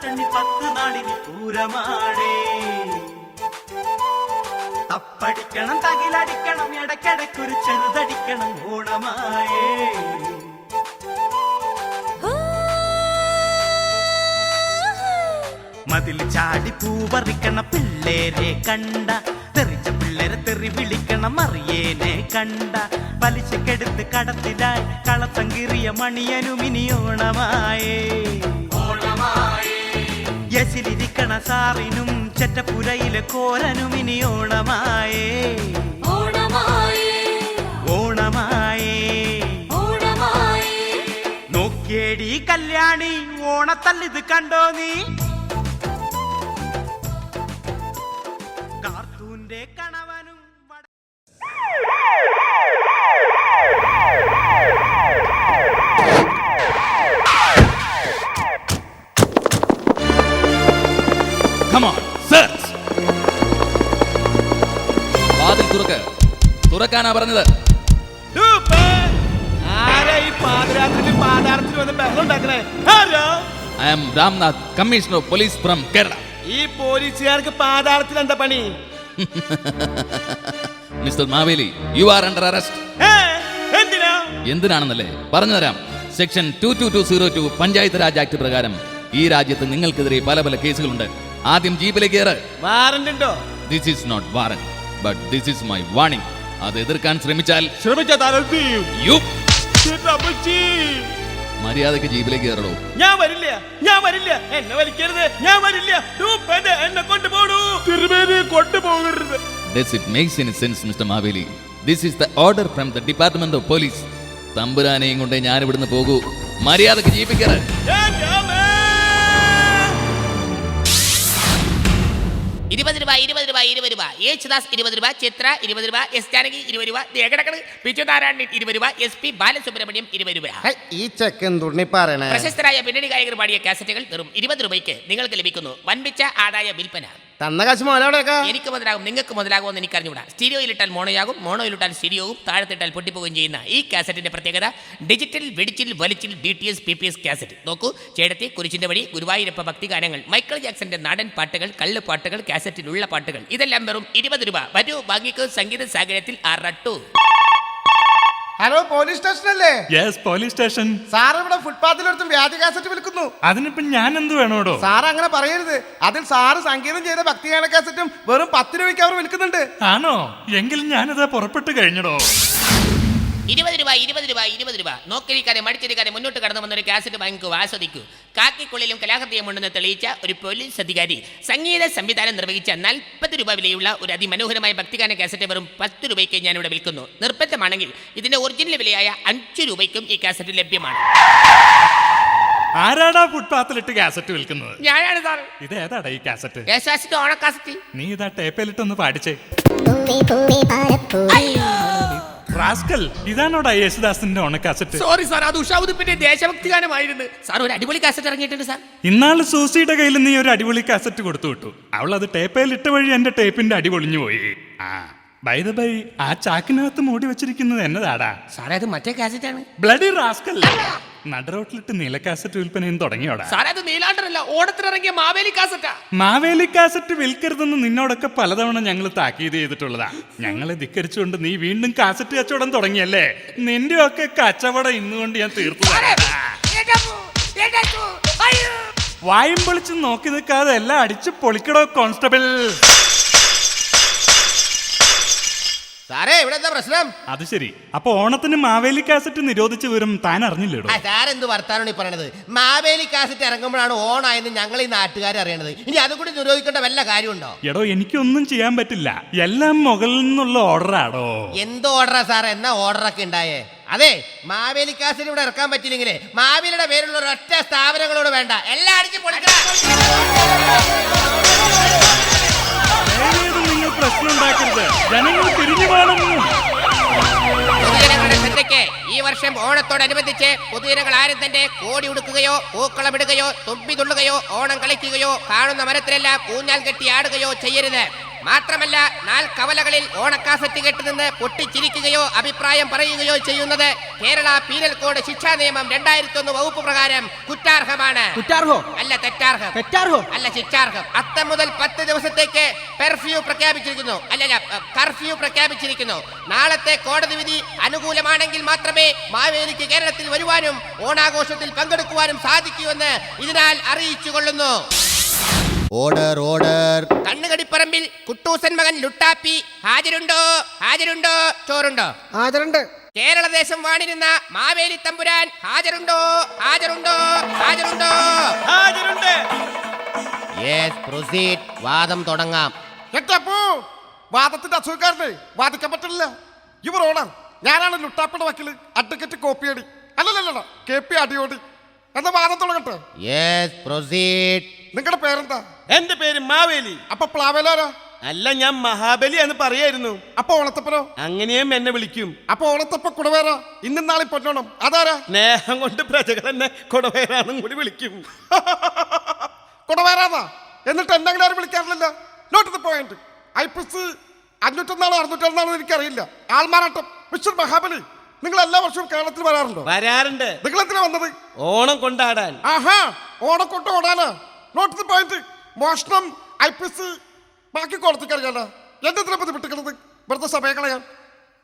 പത്തെണ്ണി 10 നാളിന് പൂരമാടേ. തപ്പടിക്കണം, തകിലടിക്കണം, ഇടയ്ക്കിടയ്ക്കൊരു ചെറുതടിക്കണം ഓണമായേ. മതിൽ ചാടി പൂവറിക്കണ പിള്ളേരെ കണ്ട, തെറിച്ച പിള്ളേരെ തെറി വിളിക്കണം അറിയേനെ കണ്ട. പലിശക്കെടുത്ത് കടത്തിലായി കളത്തങ്കീറിയ മണിയനുമിനി ഓണമായേ. യസിലിരിക്കണ സാറിനും ചെറ്റപ്പുരയിലെ കോരനുമിനി ഓണമായേ. ഓണമായേ. നോക്കിയേടി കല്യാണി ഓണത്തല്ലിത് കണ്ടോ നീ? കാർത്തൂന്റെ കണവനും തുറക്കാനാ പറഞ്ഞത്. I am Ramnath, Commissioner of Police from Kerala. ഈ പോലീസുകാർക്ക് പാതാളത്തിൽ എന്താ പണി? Mr. Maveli, you are under arrest. എന്തിനാ? എന്തിനാണെന്നല്ലേ പറഞ്ഞുതരാം. സെക്ഷൻ 22202 പഞ്ചായത്ത് രാജ് ആക്ട് പ്രകാരം ഈ രാജ്യത്ത് നിങ്ങൾക്കെതിരെ പല പല കേസുകളുണ്ട്. ആദ്യം ജീപ്പിലേക്ക് കയറ്. വാറന്റ് ഉണ്ടോ? This is not warrant, but this is my warning. അത് എതിർക്കാൻ ശ്രമിച്ചാൽ മര്യാദക്ക് ജീപ്പിലേക്ക് കയറണോ? ഞാൻ വരില്ല, എന്നെ വലിക്കരുത്, ഞാൻ വരില്ല, എന്നെ കൊണ്ടുപോകരുത്. Does it make any sense, Mr. Maveli? This is the order from the Department of Police. തമ്പുരാനെയും കൊണ്ട് ഞാൻ ഇവിടുന്ന് പോകൂ. മര്യാദക്ക് ജീപ്പിൽ കയറ്. 20 രൂപ 20 രൂപ 20 രൂപ, യേശുദാസ് 20 രൂപ, ചിത്ര 20 രൂപ, എസ് ജാനകി 20 രൂപ, ദേഹടക്കണ് പിച്ചുനാരായണൻ 20 രൂപ, SP ബാലസുബ്രഹ്മണ്യം 20 രൂപ. ഈ ചെക്കൻ തുണി പറയണേ. പ്രശസ്തരായ പിന്നണി ഗായകർ പാടിയ കാസറ്റുകൾ വെറും 20 രൂപയ്ക്ക് നിങ്ങൾക്ക് ലഭിക്കുന്നു. വൻപിച്ച ആദായ വിൽപ്പന. തന്ന കാശ് മോനോടേക്കാ. എനിക്ക് മുതലാകും, നിങ്ങൾക്ക് മുതലാകുമെന്ന് എനിക്ക് അറിഞ്ഞുകൂടാ. സ്റ്റീരിയോയിലിട്ടാൽ മോണോയാകും, മോണോയിലിട്ടാൽ സ്റ്റീരിയോവും, താഴത്തിട്ടാൽ പൊട്ടിപ്പോവുകയും ചെയ്യുന്ന ഈ കാസറ്റിന്റെ പ്രത്യേകത ഡിജിറ്റൽ വെടിച്ചിൽ വലിച്ചിൽ DTS PPS കാസറ്റ്. നോക്കൂ, ചേടത്തി കുരിശിന്റെ വഴി, ഗുരുവായൂരപ്പ ഭക്തിഗാനങ്ങൾ, മൈക്കിൾ ജാക്സന്റെ നാടൻ പാട്ടുകൾ, കള്ളുപാട്ടുകൾ, കാസറ്റിലുള്ള പാട്ടുകൾ, ഇതെല്ലാം വെറും 20 രൂപ. വരൂ, ഭാഗ്യക്ക് സംഗീത സാഗരത്തിൽ അറട്ടു. ഹലോ, പോലീസ് സ്റ്റേഷൻ അല്ലേ? Yes, police station. സാർ ഇവിടെ ഫുട്പാത്തിലൊരുത്തും വ്യാജ കാസറ്റ് വിൽക്കുന്നു. അതിനിപ്പോ ഞാൻ എന്ത് വേണോടോ? സാർ അങ്ങനെ പറയരുത്. അതിൽ സാറ് സംഗീതം ചെയ്ത ഭക്തിഗാന കാസറ്റും വെറും 10 രൂപയ്ക്ക് അവർ വിൽക്കുന്നുണ്ട്. ആണോ? എങ്കിൽ ഞാനത് പുറപ്പെട്ട് കഴിഞ്ഞടോ. 20 രൂപ 20 രൂപ 20 രൂപ. നോക്കിരിക്കാതെ മടിച്ചിരിക്കാതെ മുന്നോട്ട് കടന്നു വന്നൊരു കാസറ്റ് വാങ്ങിക്കൂ, ആസ്വദിക്കൂ. കാക്കിക്കുള്ളിലും കലാഹൃദയമുണ്ടെന്ന് തെളിയിച്ച ഒരു പോലീസ് അധികാരി സംഗീത സംവിധാനം നിർവഹിച്ച 40 രൂപ വിലയുള്ള ഒരു അതിമനോഹരമായ ഭക്തിഗാന കാസറ്റ് വെറും 10 രൂപയ്ക്ക് ഞാനിവിടെ വിൽക്കുന്നു. നിർബന്ധമാണെങ്കിൽ ഇതിന്റെ ഒറിജിനൽ വിലയായ 5 രൂപയ്ക്കും ഈ കാസറ്റ് ലഭ്യമാണ്. ആരാടാ ഫുട്പാത്തിലിട്ട് കാസറ്റ് വിൽക്കുന്നത്? ഞാനാണ് സാർ. ഇത് ഏതാടാ ഈ കാസറ്റ്? യേശുദാസിന്റെ ഓണക്കാസറ്റ്. നീ ഇതാ ടേപ്പിലിട്ടൊന്ന് പാടിച്ചേ. റാസ്കൽ, ഇതാണോടാ യേശുദാസിന്റെ ഓണക്കാസറ്റ്? സോറി സാർ, അത് ഉഷാ ഉദുപ്പിന്റെ ദേശഭക്തി ഗാനമായിരുന്നു. സാർ, ഒരു അടിപൊളി കാസറ്റ് ഇറങ്ങിയിട്ടുണ്ട് സാർ. ഇന്നാള് സൂസിയുടെ കയ്യിൽ നീ ഒരു അടിപൊളി കാസറ്റ് കൊടുത്തു വിട്ടു. അവൾ അത് ടേപ്പയിലിട്ട വഴി എന്റെ ടേപ്പിന്റെ അടി പൊളിഞ്ഞു പോയി. ബൈ ദ ബൈ, ആ ചാക്കിനകത്ത് മൂടി വെച്ചിരിക്കുന്നത് എന്നതാടാ? സാറേ, അത് മറ്റേ കാസറ്റ് ആണ്. ബ്ലഡി റാസ്കൽ, നടുറോട്ടിലിട്ട് നീല കാസറ്റ് വിൽപ്പനയും തുടങ്ങിയോടാ? സാറേ, അത് നീലാണ്ടറല്ല, ഓണത്തിനിറങ്ങിയ മാവേലി കാസറ്റാ. മാവേലി കാസറ്റ് വിൽക്കരുതെന്ന് നിന്നോടൊക്കെ പലതവണ ഞങ്ങൾ താക്കീത് ചെയ്തിട്ടുള്ളതാ. ഞങ്ങളെ ധിക്കരിച്ചുകൊണ്ട് നീ വീണ്ടും കാസറ്റ് കച്ചവടം തുടങ്ങിയല്ലേ? നിന്റെ ഒക്കെ കച്ചവടം ഇന്നുകൊണ്ട് ഞാൻ തീർത്തു. വായും പൊളിച്ച് നോക്കി നിൽക്കാതെ എല്ലാം അടിച്ച് പൊളിക്കടോ കോൺസ്റ്റബിൾ. സാറേ, ഇവിടെ എന്താ പ്രശ്നം? അത് ശരി, അപ്പൊ ഓണത്തിന് മാവേലി കാസറ്റ് നിരോധിച്ചു വരും താൻ അറിഞ്ഞില്ലേടോ? സാറെന്ത് വർത്താനാണ് ഈ പറയണത്? മാവേലി കാസറ്റ് ഇറങ്ങുമ്പോഴാണ് ഓണായെന്ന് ഞങ്ങൾ ഈ നാട്ടുകാരെ അറിയണത്. ഇനി അതും കൂടി നിരോധിക്കേണ്ട വല്ല കാര്യമുണ്ടോ? എടോ, എനിക്കൊന്നും ചെയ്യാൻ പറ്റില്ല, എല്ലാം മുകളിൽ നിന്നുള്ള ഓർഡറാടോ. എന്ത് ഓർഡറാ സാറേ? എന്നാ ഓർഡറൊക്കെ ഉണ്ടായേ? അതെ, മാവേലി കാസറ്റ് ഇവിടെ ഇറക്കാൻ പറ്റില്ലെങ്കിലേ മാവേലിയുടെ പേരുള്ള ഒരൊറ്റ സ്ഥാപനങ്ങളോട് വേണ്ട, എല്ലാം അടിച്ച് പൊളിക്കണം. നിങ്ങൾ പ്രശ്നം ഉണ്ടാക്കരുത്, ജനങ്ങൾ തിരിഞ്ഞു കാണുന്നു. പൊതുജനങ്ങളുടെ ശ്രദ്ധയ്ക്ക്, ഈ വർഷം ഓണത്തോടനുബന്ധിച്ച് പൊതുജനങ്ങൾ ആരും തന്നെ കോടി ഉടുക്കുകയോ പൂക്കളമിടുകയോ തുമ്പി തുള്ളുകയോ ഓണം കളിക്കുകയോ കാണുന്ന മരത്തിലെല്ലാം ഊഞ്ഞാൽ കെട്ടി ആടുകയോ ചെയ്യരുത്. മാത്രമല്ല കവലകളിൽ ഓണക്കാസറ്റ് കെട്ടുനിന്ന് പൊട്ടിച്ചിരിക്കുകയോ അഭിപ്രായം പറയുകയോ ചെയ്യുന്നത് കേരള പീനൽ കോഡ് ശിക്ഷാ നിയമം 2001 വകുപ്പ് പ്രകാരം കുറ്റാർഹമാണ്. അല്ല തെറ്റാർഹം അല്ല ശിക്ഷാർഹം. അത്തം മുതൽ 10 ദിവസത്തേക്ക് കർഫ്യൂ പ്രഖ്യാപിച്ചിരിക്കുന്നു. നാളത്തെ കോടതി വിധി അനുകൂലമാണെങ്കിൽ മാത്രമേ മാവേലിക്ക് കേരളത്തിൽ വരുവാനും ഓണാഘോഷത്തിൽ പങ്കെടുക്കുവാനും സാധിക്കൂവെന്ന് ഇതിനാൽ അറിയിച്ചു കൊള്ളുന്നു. ഓർഡർ. കണ്ണുകടിപ്പറമ്പിൽ കുട്ടൂസൻ മകൻ ലുട്ടാപ്പി ഹാജരുണ്ടോ ചോറുണ്ടോ? ഹാജരുണ്ട്. കേരളദേശം വാണിരുന്ന മാവേലി തമ്പുരാൻ ഹാജരുണ്ടോ? Yes, proceed. വാദം തുടങ്ങാം. വാദത്തിന്റെ അസുഖക്കാരനെ വാദിക്കാൻ പറ്റില്ല. ഇവർ ഓണർ, ഞാനാണ് ലുട്ടാപ്പിയുടെ വക്കീല്, അഡ്വക്കേറ്റ് കോപ്പിയടി അല്ലല്ല KP അടിയോടി. എന്താ വാദം തുടങ്ങട്ടെ? Yes, proceed. നിങ്ങളുടെ പേരെന്താ? എന്റെ പേര് മാവേലി. അപ്പൊ പ്ലാവേലാരാ? അല്ല, ഞാൻ മഹാബലി എന്ന് പറയായിരുന്നു. അപ്പൊ ഓണത്തപ്പനോ? അങ്ങനെയും എന്നെ വിളിക്കും. അപ്പൊ ഓണത്തപ്പ കുടവേരാ? ഇന്നും നാളെ പൊന്നോണം അതാരാ? സ്നേഹം കൊണ്ട് പ്രജകൾ എന്നെ കൊടവേരാന്നും കൂടി വിളിക്കും. കുടവേരാതാ? എന്നിട്ട് എന്നെ ആരും വിളിക്കാറില്ല. Not the point. IPC 501 601 എനിക്കറിയില്ല. ആൾമാറാട്ടം. മിസ്റ്റർ മഹാബലി, നിങ്ങൾ എല്ലാ വർഷവും കേരളത്തിൽ വരാറുണ്ടോ? വരാറുണ്ട്. നിങ്ങൾ എന്തിനാ വന്നത്? ഓണം കൊണ്ടാടാൻ. ആഹാ, ഓണക്കൊട്ട് ഓടാനാ. Not the point. മോഷണം IPC ബാക്കി കോടതിക്കറിയാലോ. എന്റെ എന്തിനാ ബുദ്ധിമുട്ടിക്കുന്നത്? വെറുതെ സമയം കളയാൻ.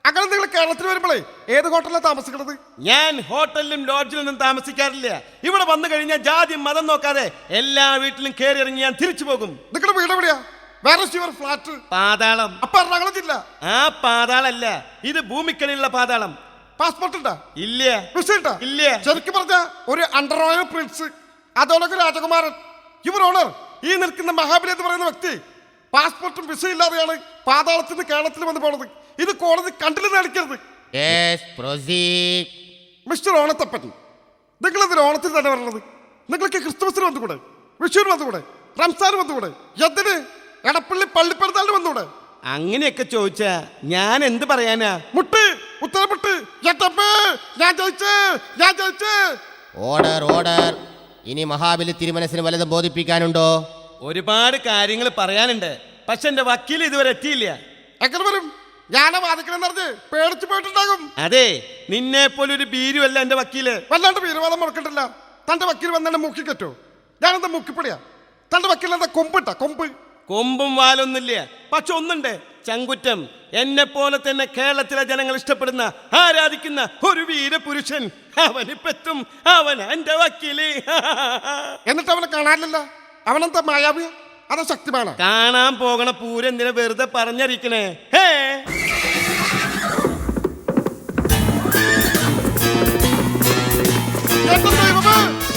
അങ്ങനെ നിങ്ങൾ കേരളത്തിൽ വരുമ്പോഴേ ഏത് ഹോട്ടലിലാണ് താമസിക്കുന്നത്? ഞാൻ ഹോട്ടലിലും ലോഡ്ജിലും ഒന്നും താമസിക്കാറില്ല. ഇവിടെ വന്നു കഴിഞ്ഞാൽ ജാതി മതം നോക്കാതെ എല്ലാ വീട്ടിലും കയറി ഇറങ്ങി ഞാൻ തിരിച്ചു പോകും. നിങ്ങളുടെ വീട് എവിടെയാ? വേറെ യുവർ ഫ്ലാറ്റ്? പാതാളം. അപ്പൊ എറണാകുളം ജില്ല? ആ പാതാളല്ല, ഇത് ഭൂമിക്കടിയിലുള്ള പാതാളം. പാസ്പോർട്ട് ഉണ്ടാ? ഇല്ല. വിസ ഉണ്ടാ? ഇല്ല. ശരിക്കും പറഞ്ഞ ഒരു അണ്ടർ റോയൽ പ്രിൻസ്, അതോടൊക്കെ രാജകുമാരൻ. ഇവർ ഓണർ, ഈ നിൽക്കുന്ന മഹാബലി എന്ന് പറയുന്ന വ്യക്തി പാസ്പോർട്ടും വിസ ഇല്ലാതെയാണ് പാതാളത്തിന് കേരളത്തിൽ വന്ന് പോണത്. ഇത് കോടതി കണ്ടില്ലെന്ന് നടിക്കരുത്. മിസ്റ്റർ ഓണത്തപ്പൻ, നിങ്ങൾ എന്തിനാ ഓണത്തിൽ തന്നെ വരണത്? നിങ്ങൾക്ക് ക്രിസ്തുമസിന് വന്നുകൂടെ? വിഷുവിന് വന്നുകൂടെ? റംസാൻ വന്നുകൂടെ? എന്തിന് എടപ്പള്ളി പള്ളിപ്പെരുന്നാളിന് വന്നുകൂടെ? അങ്ങനെയൊക്കെ ചോദിച്ചാ ഞാൻ എന്ത് പറയാനാ? മുട്ട് ഉത്തരമുട്ട്. ഞാൻ ജയിച്ചേ. ഓർഡർ. ഇനി മഹാബലി തിരുമനസിന് വല്ലതും ബോധിപ്പിക്കാനുണ്ടോ? ഒരുപാട് കാര്യങ്ങൾ പറയാനുണ്ട്, പക്ഷെ എന്റെ വക്കീൽ ഇതുവരെ എത്തിയില്ല. എങ്ങനെ വരും? ഞാനാ വാദിക്കണമെന്ന് പറഞ്ഞ് പേടിച്ചു പോയിട്ടുണ്ടാകും. അതെ, നിന്നെ പോലെ ഒരു ഭീരുവല്ല എന്റെ വക്കീല്. വല്ലാണ്ട് വീരവാദം മുടക്കണ്ടില്ല. തന്റെ വക്കീൽ വന്നെ മുക്കി കെറ്റോ? ഞാനെന്താ മുക്കിപ്പൊടിയാ? തന്റെ വക്കീൽ എന്താ കൊമ്പ്? കൊമ്പും വാലൊന്നുമില്ല, പക്ഷെ ഒന്നുണ്ട്, ചങ്കുറ്റം. എന്നെ പോലെ തന്നെ കേരളത്തിലെ ജനങ്ങൾ ഇഷ്ടപ്പെടുന്ന ആരാധിക്കുന്ന ഒരു വീരപുരുഷൻ. അവനിപ്പെത്തും. അവൻ എന്റെ വക്കീല്. എന്നിട്ട് അവനെ കാണാനില്ല. അവനെന്താ മായാവി? അതോ ശക്തിമാണ്? കാണാൻ പോകണ പൂരം എന്തിനാ വെറുതെ പറഞ്ഞറിയിക്കണേ?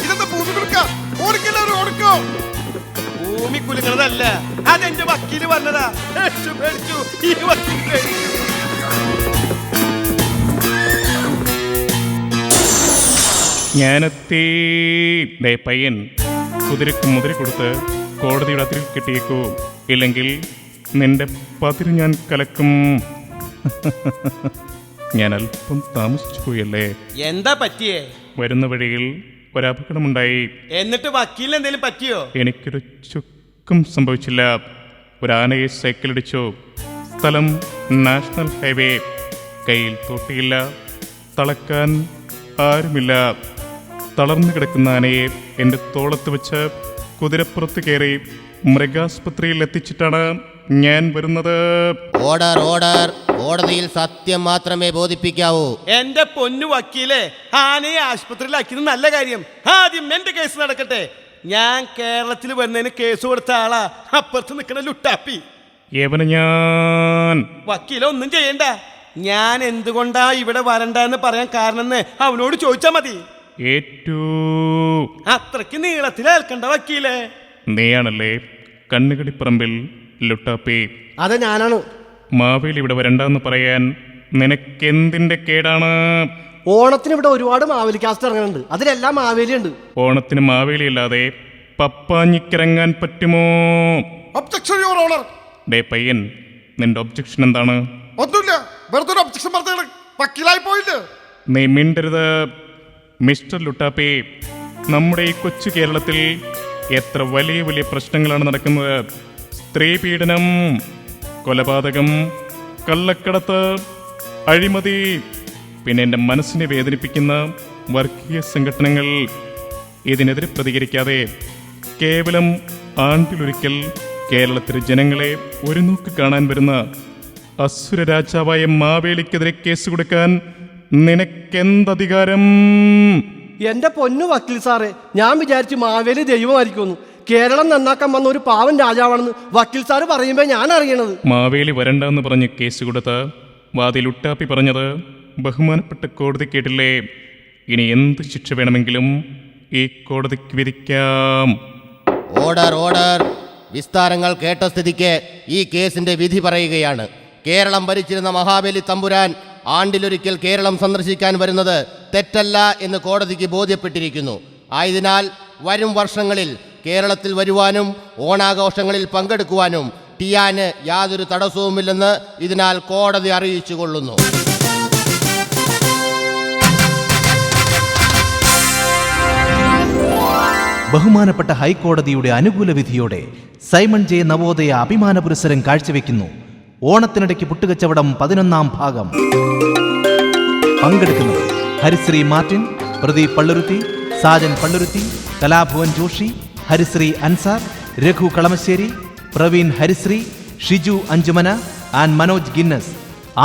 ഇതെന്താ ഭൂമി കൊടുക്ക? ഓടിക്കില്ല, ഓടിക്കോ. ഭൂമി കുലുങ്ങണതല്ല, അതെന്റെ വക്കീല് പറഞ്ഞതാ. പേടിച്ചു ഈ വക്കീല്. ഞാനെത്തി. പയ്യൻ കുതിരക്ക് മുതിര കൊടുത്ത് കോടതിയുടെ അതിരിൽ കെട്ടിയേക്കൂ, ഇല്ലെങ്കിൽ നിന്റെ പതിര് ഞാൻ കലക്കും. ഞാൻ അല്പം താമസിച്ചു പോയല്ലേ. എന്താ പറ്റിയേ? വരുന്ന വഴിയിൽ ഒരപകടമുണ്ടായി. എന്നിട്ട് വക്കീലിന് എന്തെങ്കിലും പറ്റിയോ? എനിക്കൊരു ചുക്കും സംഭവിച്ചില്ല. ഒരാനയെ സൈക്കിളിടിച്ചു. സ്ഥലം നാഷണൽ ഹൈവേ. കയ്യിൽ തൊട്ടിയില്ല, തളക്കാൻ ആരുമില്ല. തളർന്നു കിടക്കുന്ന ആനയെ എൻ്റെ തോളത്ത് വെച്ച് കുതിരപ്പുറത്ത് കയറി മൃഗാസ്പത്രിയിൽ എത്തിച്ചിട്ടാണ് ഞാൻ വരുന്നത്. ഓർഡർ. കോടതിയിൽ സത്യം മാത്രമേ ബോധിപ്പിക്കാവൂ. എന്റെ പൊന്നു വക്കീലെ, ആനയെ ആശുപത്രിയിലാക്കിയത് നല്ല കാര്യം. ആദ്യം എന്റെ കേസ് നടക്കട്ടെ. ഞാൻ കേരളത്തിൽ വരുന്നതിന് കേസ് കൊടുത്ത ആളാ അപ്പുറത്ത് നിൽക്കണ ലുട്ടാപ്പി. ഞാൻ വക്കീലെ ഒന്നും ചെയ്യണ്ട. ഞാൻ എന്തുകൊണ്ടാ ഇവിടെ വരണ്ടെന്ന് പറയാൻ കാരണം അവനോട് ചോദിച്ചാ മതി. അത്രയ്ക്ക് നീളത്തിലേൽക്കണ്ട വക്കീലെ. നീയാണല്ലേ കണ്ണുകടിപ്പറമ്പിൽ ലുട്ടാപ്പി? അതെ, ഞാനാണ്. മാവേലി ഇവിടെ വരണ്ടെന്ന് പറയാൻ നിനക്കെന്തിന്റെ കേടാണ്? ഓണത്തിന് ഇവിടെ ഒരുപാട് മാവേലി കാസ്റ്റ് ഇറങ്ങുന്നുണ്ട്. അതിലെല്ലാം മാവേലി ഉണ്ട്. ഓണത്തിന് മാവേലി അല്ലാതെ പപ്പാഞ്ഞിക്കിറങ്ങാൻ പറ്റുമോ? Objection your honour. പയ്യൻ, നിന്റെ ഒബ്ജക്ഷൻ എന്താണ്? ഒന്നുമില്ല, വെറുതെ ഒരു ഒബ്ജക്ഷൻ പറഞ്ഞാണ്. വക്കീലായി പോയില്ലേ? നീ മിണ്ടരുത് മിസ്റ്റർ ലുട്ടാപ്പി. നമ്മുടെ ഈ കൊച്ചു കേരളത്തിൽ എത്ര വലിയ വലിയ പ്രശ്നങ്ങളാണ് നടക്കുന്നത്. സ്ത്രീ പീഡനം, കൊലപാതകം, കള്ളക്കടത്ത്, അഴിമതി, പിന്നെ എൻ്റെ മനസ്സിനെ വേദനിപ്പിക്കുന്ന വർഗീയ സംഘടനകൾ. ഇതിനെതിരെ പ്രതികരിക്കാതെ കേവലം ആണ്ടിലൊരിക്കൽ കേരളത്തിലെ ജനങ്ങളെ ഒരു നോക്ക് കാണാൻ വരുന്ന അസുര രാജാവായ മാവേലിക്കെതിരെ കേസ് കൊടുക്കാൻ നിനക്കെന്തധികാരം? എന്റെ പൊന്നു വക്കീൽ സാറേ, ഞാൻ വിചാരിച്ചു മാവേലി ദൈവമായിരിക്കുമെന്ന്. കേരളം നന്നാക്കാൻ വന്ന ഒരു പാവൻ രാജാവാണെന്ന് വക്കീൽ സാറ് പറയുമ്പോൾ ഞാൻ അറിയണത്. മാവേലി വരണ്ടെന്ന് പറഞ്ഞ് കേസ് കൊടുത്ത വാതിലുട്ടാപ്പി പറഞ്ഞത് ബഹുമാനപ്പെട്ട കോടതി കേട്ടില്ലേ? ഇനി എന്ത് ശിക്ഷ വേണമെങ്കിലും ഈ കോടതിക്ക് വിധിക്കാം. Order order. വിസ്താരങ്ങൾ കേട്ട സ്ഥിതിക്ക് ഈ കേസിന്റെ വിധി പറയുകയാണ്. കേരളം ഭരിച്ചിരുന്ന മഹാബലി തമ്പുരാൻ ആണ്ടിലൊരിക്കൽ കേരളം സന്ദർശിക്കാൻ വരുന്നത് തെറ്റല്ല എന്ന് കോടതിക്ക് ബോധ്യപ്പെട്ടിരിക്കുന്നു. ആയതിനാൽ വരും വർഷങ്ങളിൽ കേരളത്തിൽ വരുവാനും ഓണാഘോഷങ്ങളിൽ പങ്കെടുക്കുവാനും ടിയാന് യാതൊരു തടസ്സവുമില്ലെന്ന് ഇതിനാൽ കോടതി അറിയിച്ചു കൊള്ളുന്നു. ബഹുമാനപ്പെട്ട ഹൈക്കോടതിയുടെ അനുകൂല വിധിയോടെ സൈമൺ ജെ നവോദയ അഭിമാന പുരസ്സരം കാഴ്ചവെക്കുന്നു. ഓണത്തിനിടയ്ക്ക് പുട്ടുകച്ചവടം 11ാം ഭാഗം. പങ്കെടുക്കുന്നത് Harisree Martin, Pradeep Palluruthy, Sajan Palluruthy, Kalabhavan Joshi, Harisree Ansar, Raghu Kalamassery, Praveen Harisree, Shiju Anchumana and Manoj Guinness.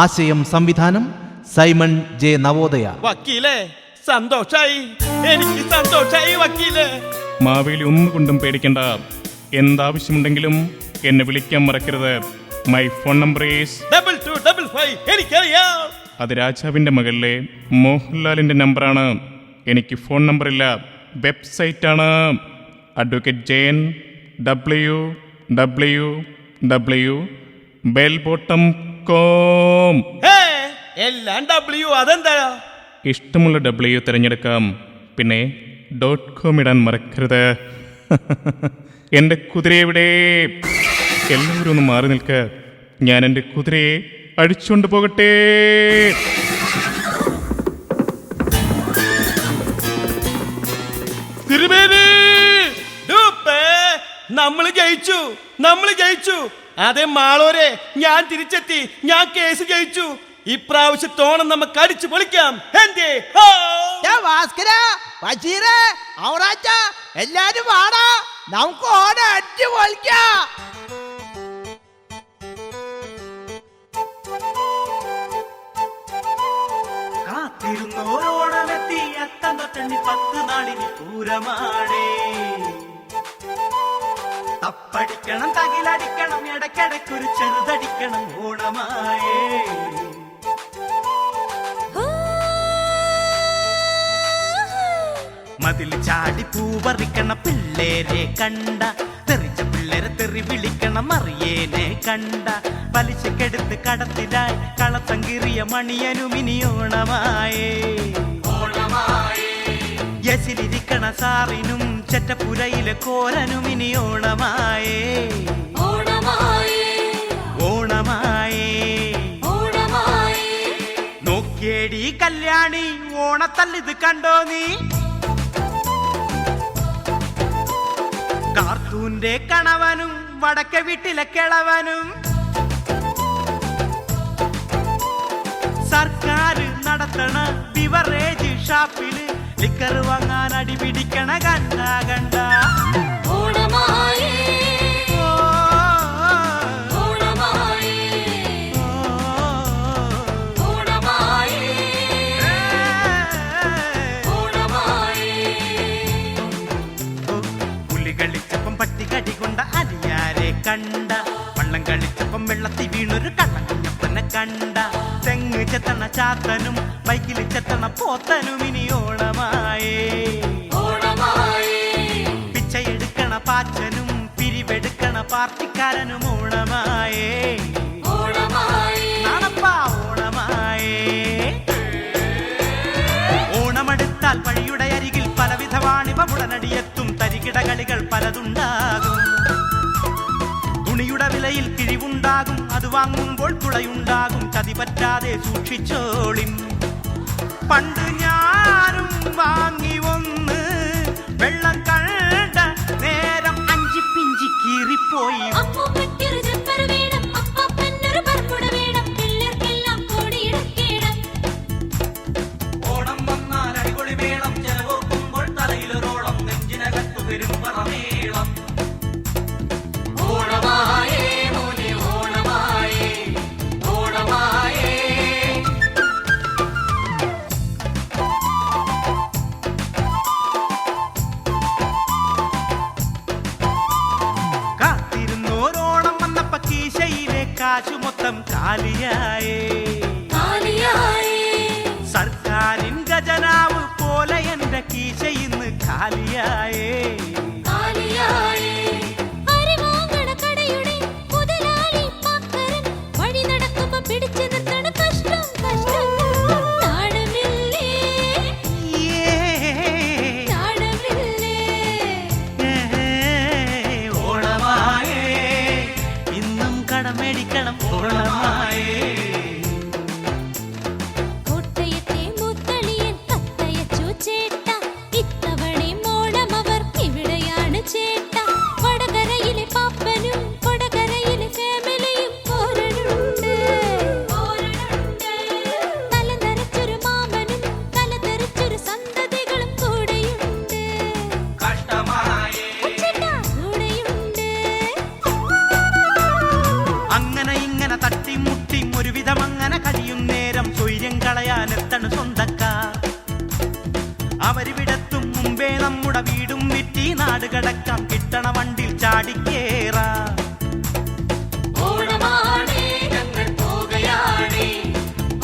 ആശയം സംവിധാനം സൈമൺ ജെ നവോദയ. വക്കീലേ, സന്തോഷായി, എനിക്ക് സന്തോഷായി വക്കീലേ. മാവേലി ഒന്നുകൊണ്ടും പേടിക്കണ്ട. എന്താവശ്യമുണ്ടെങ്കിലും എന്നെ വിളിക്കാൻ മറക്കരുത്. My phone number is 2255. എനിക്കറിയാം. അത് രാജാവിൻ്റെ മകളിലെ മോഹൻലാലിൻ്റെ നമ്പറാണ്. എനിക്ക് ഫോൺ നമ്പറില്ല, വെബ്സൈറ്റാണ്. Advocate Jayan www.bellbottom.com. എല്ലാം W. അതെന്താ? ഇഷ്ടമുള്ള W തിരഞ്ഞെടുക്കാം. പിന്നെ .com ഇടാൻ മറക്കരുത്. എൻ്റെ കുതിര എവിടെ? എല്ലാവരും ഒന്ന് മാറി നിൽക്കുക. ഞാൻ എൻ്റെ കുതിരയെ അടിച്ചുകൊണ്ട് പോകട്ടെ. തിരുമേനി, നമ്മൾ ജയിച്ചു. അതെ മാളോരെ, ഞാൻ തിരിച്ചെത്തി. ഞാൻ കേസ് ജയിച്ചു. ഇപ്രാവശ്യത്തെ ഓണം നമുക്ക് അടിച്ചു പൊളിക്കാം. എല്ലാരും വാടാ, നമുക്ക് ഓണം അടിച്ചു പൊളിക്കാം. കാത്തിരുന്നോരോണമെത്തി അത്തം തൊട്ടണ്ണി 10 നാളിന് പൂരമാണേ. തപ്പടിക്കണം, തകിലടിക്കണം, ഇടയ്ക്കിടയ്ക്കൊരു ചെറുതടിക്കണം ഓണമായേ. മതിൽ ചാടി പൂവറിക്കണ പിള്ളേരെ കണ്ട, തെറിച്ച പിള്ളേരെ തെറി വിളിക്കണ മറിയേനെ കണ്ട, പലിശക്കെടുത്ത് കടത്തിലായി കളത്തങ്കിറിയ മണിയനുമിനി ഓണമായേ. യസിലിരിക്കണ സാറിനും ചെറ്റപ്പുരയിലെ കോരനുമിനി ഓണമായേ. നോക്കിയേടി കല്യാണി, ഓണത്തല്ലിത് കണ്ടോ നീ? കാർത്തൂന്റെ കണവനും വടക്കെ വീട്ടിലെ കിളവനും സർക്കാർ നടത്തണ ബിവറേജ് ഷാപ്പില് ലിക്കർ വാങ്ങാൻ അടിപിടിക്കണ കണ്ട കണ്ട. കളിച്ചപ്പം പട്ടി കടികൊണ്ട അലിയാരെ കണ്ട, വള്ളം കളിച്ചപ്പം വെള്ളത്തിൽ വീണൊരു കള്ളക്കുഞ്ഞപ്പനെ കണ്ട, തെങ്ങ് ചെത്തണ ചാത്തനും ബൈക്കിൽ ചെത്തണ പോത്തനും ഇനി ഓണമായേ. പിച്ചയെടുക്കണ പാച്ചനും പിരിവെടുക്കണ പാർട്ടിക്കാരനും ഓണമായേ. നാണപ്പാ ഓണമായേ. ഓണമെടുത്താൽ വഴിയുടെ അരികിൽ പലവിധ വാണിഭമുടനടിയെത്തും. തരികിട കളികൾ പലതുണ്ടാകും. തുണിയുടെ വിലയിൽ കിഴിവുണ്ടാകും. അത് വാങ്ങുമ്പോൾ തുളയുണ്ടാകും. ചതി പറ്റാതെ സൂക്ഷിച്ചോളിൻ. പണ്ട് ഞാനും വാങ്ങി ഒന്ന്, വെള്ളം കണ്ട നേരം 5 പിഞ്ചി കീറിപ്പോയി. കാലിയായേ. അരിവാങ്ങണ കടയുടെ മുതലാളി പാക്കരൻ വഴി നടക്കുമ്പോ പിടിച്ചു നിർത്തണ കഷ്ടം കഷ്ടം. നാണമില്ലേ നാണമില്ലേ. ഓണമായേ ഇന്നും കടമേടിക്കണം ഓണമായേ. കോട്ടയത്തെ മുത്തളിയൻ കത്തയച്ചു ചേട്ട, ഇത്തവണയും ഓണമവർ ഇവിടെയാണ് ചേട്ട. വടകരയിലെ പാപ്പനും കൊടകരയിലെ ഫാമിലിയും പോരണുണ്ട്. തല നരച്ചൊരു മാമനും തല തെറിച്ചൊരു സന്തതികളും കൂടെയുണ്ട്. ചേട്ടാ കൂടെയുണ്ട്. അങ്ങനെ ഇങ്ങനെ തട്ടിമുട്ടി ഒരുവിധം അങ്ങനെ കഴിയും നേരം സ്വൈര്യം കളയാനെത്തണ് സ്വന്തക്കാർ. അവരിവിടെത്തും മുമ്പേ നമ്മുടെ വീടും വിറ്റി നാട് കടക്കാം. കിട്ടണ വണ്ടിൽ ചാടിക്കേറാ. ഓണമാണേ ഞങ്ങൾ പോകയാണേ,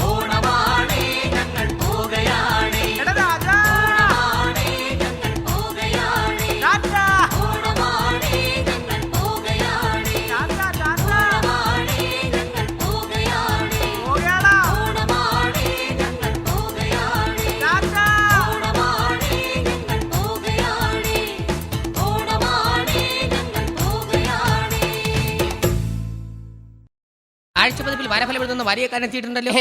ഓണമാണേ ഞങ്ങൾ പോകയാണേ, എടാ രാജാ, ഓണമാണേ ഞങ്ങൾ പോകയാണേ, രാജാ, ഓണമാണേ ഞങ്ങൾ പോകയാണേ, രാജാ, രാജാ, ഓണമാണേ ഞങ്ങൾ പോകയാണേ, പോകാടാ, ഓണമാണേ ഞങ്ങൾ പോകയാണേ, രാജാ. ഓണമാണേ ഞങ്ങൾ പോകയാണേ, ഓണമാണേ ഞങ്ങൾ പോകയാണേ. ആഴ്ചപ്പതിപ്പിൽ വരഫലം എഴുതുന്ന വരിയെക്കാരൻ എത്തിയിട്ടുണ്ടല്ലോ.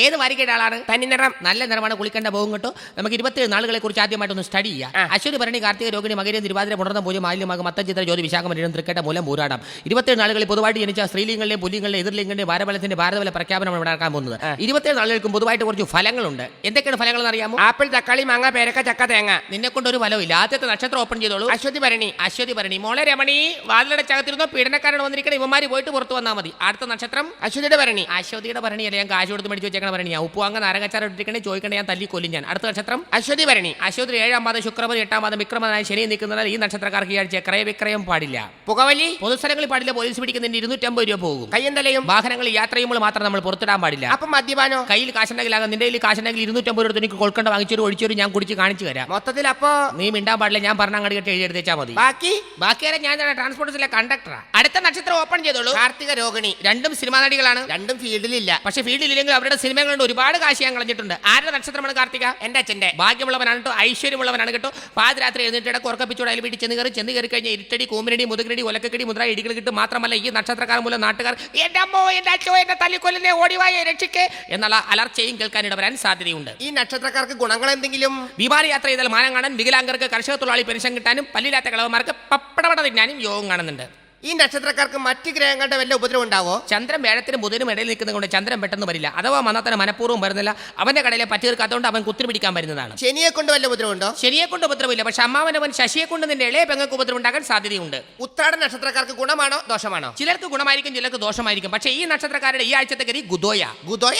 ഏത് വരികയുടെ ആളാണ്? തനി നിറം. നല്ല നിറമാണ്, കുളിക്കേണ്ട പോകും കേട്ടോ. നമുക്ക് 27 നാളുകളെ കുറിച്ച് ആദ്യമായിട്ടൊന്ന് സ്റ്റഡി ചെയ്യാം. അശ്വതി, ഭരണി, കാർത്തിക, രോഹിണി, മകരം, തിരുവാതിര, പുണർന്ന, പൂജ, മാലിന്യമാകും, മത്തം, ചിത്ര, ജ്യോതി, വിശാഖം, മരണം, തൃക്കേട്ട, മൂലം, പൂരാടം. 27 നാളുകളിൽ പൊതുവായിട്ട് ജനിച്ച സ്ത്രീലിംഗങ്ങളുടെയും പുല്ലിംഗങ്ങളുടെയും എതിർലിംഗങ്ങളുടെയും വാരഫലത്തിന്റെ ഭാരതഫല പ്രഖ്യാപനം ഇവിടെ നടക്കാൻ പോകുന്നത്. 27 നാളുകൾക്കും പൊതുവായിട്ട് കുറച്ച് ഫലങ്ങളുണ്ട്. എന്തൊക്കെയാണ് ഫലങ്ങൾ എന്ന് അറിയാമോ? ആപ്പിൾ, തക്കാളി, മാങ്ങ, പേരക്ക, ചക്ക, തേങ്ങ. നിന്നെ കൊണ്ട് ഒരു ഫലവും ഇല്ല. ആദ്യത്തെ നക്ഷത്രം ഓപ്പൺ ചെയ്തോളൂ. അശ്വതി ഭരണി. അശ്വതി, ഭരണി. മോളെ രമണി, വാതിലടച്ചകത്തിരുന്നോ പീഡനക്കാരൻ വന്നിരിക്കണം. ഇവന്മാര് പോയിട്ട് പുറത്തു വന്നാൽ മതി. അടുത്ത നക്ഷത്രം അശ്വതിയുടെ ഭരണി. അശ്വതിയുടെ ഭരണിയല്ല, ഞാൻ കാശ് കൊടുത്ത് മേടിച്ച് വെച്ചേക്കണ ഭരണിയാ. ഉപ്പു അങ്ങ് നാരങ്ങച്ചാറ് ഇട്ടിരിക്കണേ, ചോദിക്കണേ, ഞാൻ തല്ലി കൊല്ലും ഞാൻ. അടുത്ത നക്ഷത്രം അശ്വതി ഭരണി. അശ്വതി 7-ാം പാദം ശുക്രപതി 8-ാം പാദം വിക്രമനായി ശനി നിൽക്കുന്നതിനാൽ ഈ നക്ഷത്രക്കാർക്ക് ഈ ആഴ്ച ക്രയവിക്രയം പാടില്ല. പുകവലി. പൊതുസ്ഥലങ്ങളിൽ പാടില്ല. പോലീസ് പിടിക്കുന്നതിന് 250 രൂപ പോകും. കയ്യന്തലയും. വാഹനങ്ങളിൽ യാത്ര ചെയ്യുമ്പോൾ മാത്രം നമ്മൾ പുറത്തിടാൻ പാടില്ല. അപ്പം മദ്യപാനോ? കയ്യിൽ കാശുണ്ടെങ്കിലാകാം. നിന്റെ കയ്യിൽ കാശുണ്ടെങ്കിൽ 250 രൂപ എനിക്ക് കൊൾക്കണ്ട വാങ്ങിച്ചൊരു ഒഴിച്ചൊരു ഞാൻ കുടിച്ച് കാണിച്ചു തരാം. മൊത്തത്തിൽ അപ്പോ നീ മിണ്ടാൻ പാടില്ല. ഞാൻ പറഞ്ഞ അങ്ങോട്ട് കെട്ടി എഴുതിച്ചാൽ മതി. ബാക്കി ബാക്കിയാരെ ഞാൻ ട്രാൻസ്പോർട്ടിലെ കണ്ടക്ടറാ. അടുത്ത നക്ഷത്രം ഓപ്പൺ ചെയ്തോളൂ. കാർത്തിക, രോഹിണി. രണ്ടും സിനിമാ നടികളാണ്. രണ്ടും ഫീൽഡിലില്ല. പക്ഷേ ഫീൽഡിലില്ലെങ്കിൽ അവരുടെ സിനിമകളുണ്ട്. ഒരുപാട് കാശ് ഞാൻ കളഞ്ഞിട്ടുണ്ട്. ആരുടെ നക്ഷത്രമാണ് കാർത്തിക? എന്റെ അച്ഛന്റെ. ഭാഗ്യമുള്ളവനാണ് കേട്ടോ, ഐശ്വര്യമുള്ളവനാണ് കേട്ടോ. പാതിരാത്രി എഴുന്നേറ്റ് ഉറക്കപ്പിച്ചോട് അയൽ വീട്ടിൽ ചെന്ന് കയറി കഴിഞ്ഞാൽ ഇരുട്ടടി, കൂമിരടി, മുതുകിരടി, ഒലക്കടി, മുദ്ര, ഇടികൾ കിട്ടും. മാത്രമല്ല ഈ നക്ഷത്രക്കാർ മൂലം നാട്ടുകാർ എന്റെ അമ്മോ, എന്റെ അച്ഛോ, എന്നെ തല്ലിക്കൊല്ലുന്നേ, ഓടിവായ രക്ഷിക്കേ എന്നുള്ള അലർച്ചയും കേൾക്കാൻ ഇടവരാൻ സാധ്യതയുണ്ട്. ഈ നക്ഷത്രക്കാർക്ക് ഗുണങ്ങൾ എന്തെങ്കിലും? വിമാന യാത്ര ചെയ്താൽ മാനം കാണാൻ, വികലാംഗർക്ക് കർഷക തൊഴിലാളി പെൻഷൻ കിട്ടാനും, പല്ലില്ലാത്ത കളവന്മാർക്ക് പപ്പടപട തിന്നാനും യോഗം കാണുന്നുണ്ട്. ഈ നക്ഷത്രക്കാർക്ക് മറ്റ് ഗ്രഹങ്ങളുടെ വല്ല ഉപദ്രവം ഉണ്ടാവോ? ചന്ദ്രൻ വേഴത്തിനും ബുധനും ഇടയിൽ നിൽക്കുന്നത് കൊണ്ട് ചന്ദ്രൻ പെട്ടെന്ന് വരില്ല. അഥവാ മന്നത്തന്നെ മനഃപൂർവ്വം വരുന്നില്ല. അവന്റെ കടയിലെ പറ്റിയർക്കാത്തതുകൊണ്ട് അവൻ കുത്തിരി പിടിക്കാൻ വരുന്നതാണ്. ശനിയെ കൊണ്ട് വല്ല ഉപദ്രവം ഉണ്ടോ? ശനിയെ കൊണ്ട് ഉപദ്രവമില്ല. പക്ഷെ അമ്മാവനവൻ ശശിയെ കൊണ്ട് നിന്റെ ഇളയ പെങ്ങൾക്ക് ഉപദ്രവം ഉണ്ടാകാൻ സാധ്യതയുണ്ട്. ഉത്രാട നക്ഷത്രക്കാർക്ക് ഗുണമാണോ ദോഷമാണോ? ചിലർക്ക് ഗുണമായിരിക്കും, ചിലർക്ക് ദോഷമായിരിക്കും. പക്ഷേ ഈ നക്ഷത്രക്കാരുടെ ഈ ആഴ്ചത്തെ ഗതി ഗുദോയ. ഗുദോ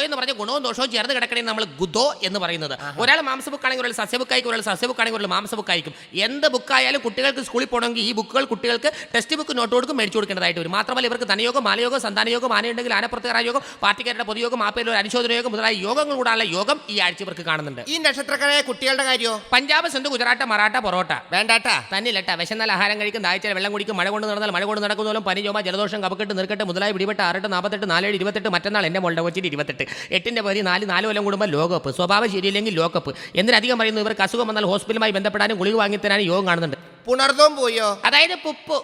എന്ന് പറഞ്ഞ ഗുണവും ദോഷവും ചേർന്ന് കിടക്കണേ നമ്മൾ ഗുദോ എന്ന് പറയുന്നത്. ഒരാൾ മാംസബുക്കാണെങ്കിൽ ഒരാൾ സസ്യബുക്കായിരിക്കും, ഒരാൾ സസ്യബുക്കാണെങ്കിൽ ഒരാൾ മാംസബുക്കായിരിക്കും. എന്ത് ബുക്കായാലും കുട്ടികൾക്ക് സ്കൂളിൽ പോകണമെങ്കിൽ ഈ ബുക്കുകൾ കുട്ടികൾക്ക് ടെക്സ്റ്റ് ബുക്ക് നോട്ട് കൊടുക്കും മേടിച്ചു കൊടുക്കേണ്ടതായിട്ട് വരും. മാത്രമല്ല ഇവർക്ക് ധനയോഗം, മാലയോഗം, സന്താനയോഗം, ആനയുണ്ടെങ്കിൽ ആനപ്രത്യേക യോഗം, പാർട്ടിക്കാരുടെ പൊതുയോഗം, മാപ്പയിലെ ഒരു അനുശോധന യോഗം മുതലായ യോഗങ്ങൾ കൂടാനുള്ള യോഗം ഈ ആഴ്ച ഇവർക്ക് കാണുന്നുണ്ട്. ഈ നക്ഷത്രക്കാരായ കുട്ടികളുടെ കാര്യമോ? പഞ്ചാബ്, സിന്ധു, ഗുജറാത്ത്, മറാഠ, പൊറോട്ട വേണ്ടാട്ടാ. തന്നില്ലട്ട. വിശന്നാൽ ആഹാരം കഴിക്കും, ദാഹിച്ചാൽ വെള്ളം കുടിക്കും, മഴ കൊണ്ട് നടന്നാൽ മഴ കൊണ്ട് നടക്കുന്നതും, പനി, ചുമ, ജലദോഷം, കഫക്കെട്ട്, നീർക്കെട്ട് മുതലായ പിടിപെട്ട 6, 48, 47, 28 മറ്റന്നാൾ എൻ്റെ മോളുടെ കൊച്ചിന് 28. 8ന്റെ പതി 4 കൊല്ലം കൂടുമ്പോൾ ലോകകപ്പ്. സ്വഭാവം ശരിയില്ലെങ്കിൽ ലോകകപ്പ്. എന്തിനധികം പറയുന്നു, ഇവർക്ക് അസുഖം വന്നാൽ ഹോസ്പിറ്റലുമായി ബന്ധപ്പെടാനും ഗുളിക വാങ്ങിത്തരാനും യോഗം കാണുന്നുണ്ട്. പുണർദവും പോയോ? അതായത് പുപ്പു.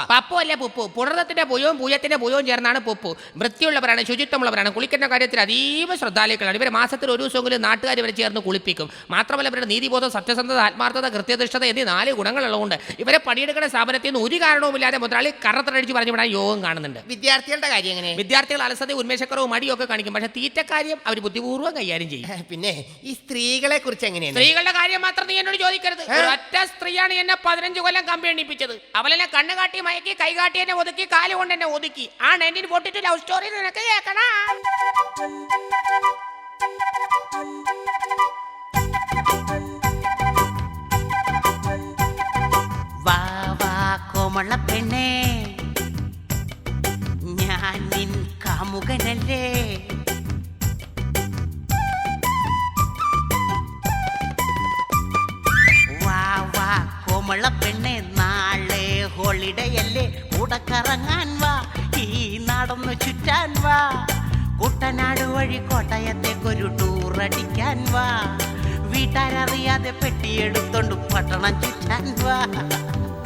പപ്പു അല്ലേ പുപ്പു. പുണർദത്തിന്റെ പൂയവും പൂയത്തിന്റെ പൂയവും ചേർന്നാണ് പുപ്പു. വൃത്തിയുള്ളവരാണ്, ശുചിത്വമുള്ളവരാണ്, കുളിക്കുന്ന കാര്യത്തിൽ അതീവ ശ്രദ്ധാലുക്കളാണ്. ഇവരെ മാസത്തിൽ ഒരു ദിവസമെങ്കിലും നാട്ടുകാർ ഇവരെ ചേർന്ന് കുളിപ്പിക്കും. മാത്രമല്ല ഇവരുടെ നീതിബോധം, സത്യസന്ധത, ആത്മാർത്ഥത, കൃത്യനിഷ്ഠത എന്നീ 4 ഗുണങ്ങളുള്ളതുകൊണ്ട് ഇവരെ പണിയെടുക്കുന്ന സ്ഥാപനത്തിൽ നിന്ന് ഒരു കാരണവുമില്ലാതെ മുതലാളി കറത്തടിച്ച് പറഞ്ഞു വിടാൻ യോഗം കാണുന്നുണ്ട്. വിദ്യാർത്ഥികളുടെ കാര്യം എങ്ങനെ? വിദ്യാർത്ഥികൾ അലസതയും ഉന്മേഷക്കറവും മടിയൊക്കെ കാണിക്കും. പക്ഷേ തീറ്റക്കാര്യം അവർ ബുദ്ധിപൂർവ്വം കൈകാര്യം ചെയ്യും. പിന്നെ ഈ സ്ത്രീകളെ കുറിച്ച് എങ്ങനെയാണ്? സ്ത്രീകളുടെ കാര്യം മാത്രം നീ എന്നോട് ചോദിക്കരുത്. ഒറ്റ സ്ത്രീയാണ് എന്നെ 15 കൊല്ലം കമ്പി എണ്ണിപ്പിച്ചത്. അവളെന്നെ കണ്ണ് കാട്ടി മയക്കി, കൈ കാട്ടി എന്നെ ഒതുക്കി, കാല് കൊണ്ട് എന്നെ ഒതുക്കി. ആ 1942 ലവ് സ്റ്റോറി നിനക്ക് കേൾക്കണം. വാ വാ കോമള പെണ്ണേ, ഞാൻ നിൻ കാമുകനല്ലേ. വാ കുട്ടനാട് വഴി കോട്ടയത്തേക്കൊരു ടൂർ അടിക്കാൻ വാ, വീട്ടാരറിയാതെ പെട്ടിയെടുത്തോണ്ട് പട്ടണം ചുറ്റാൻ വാ.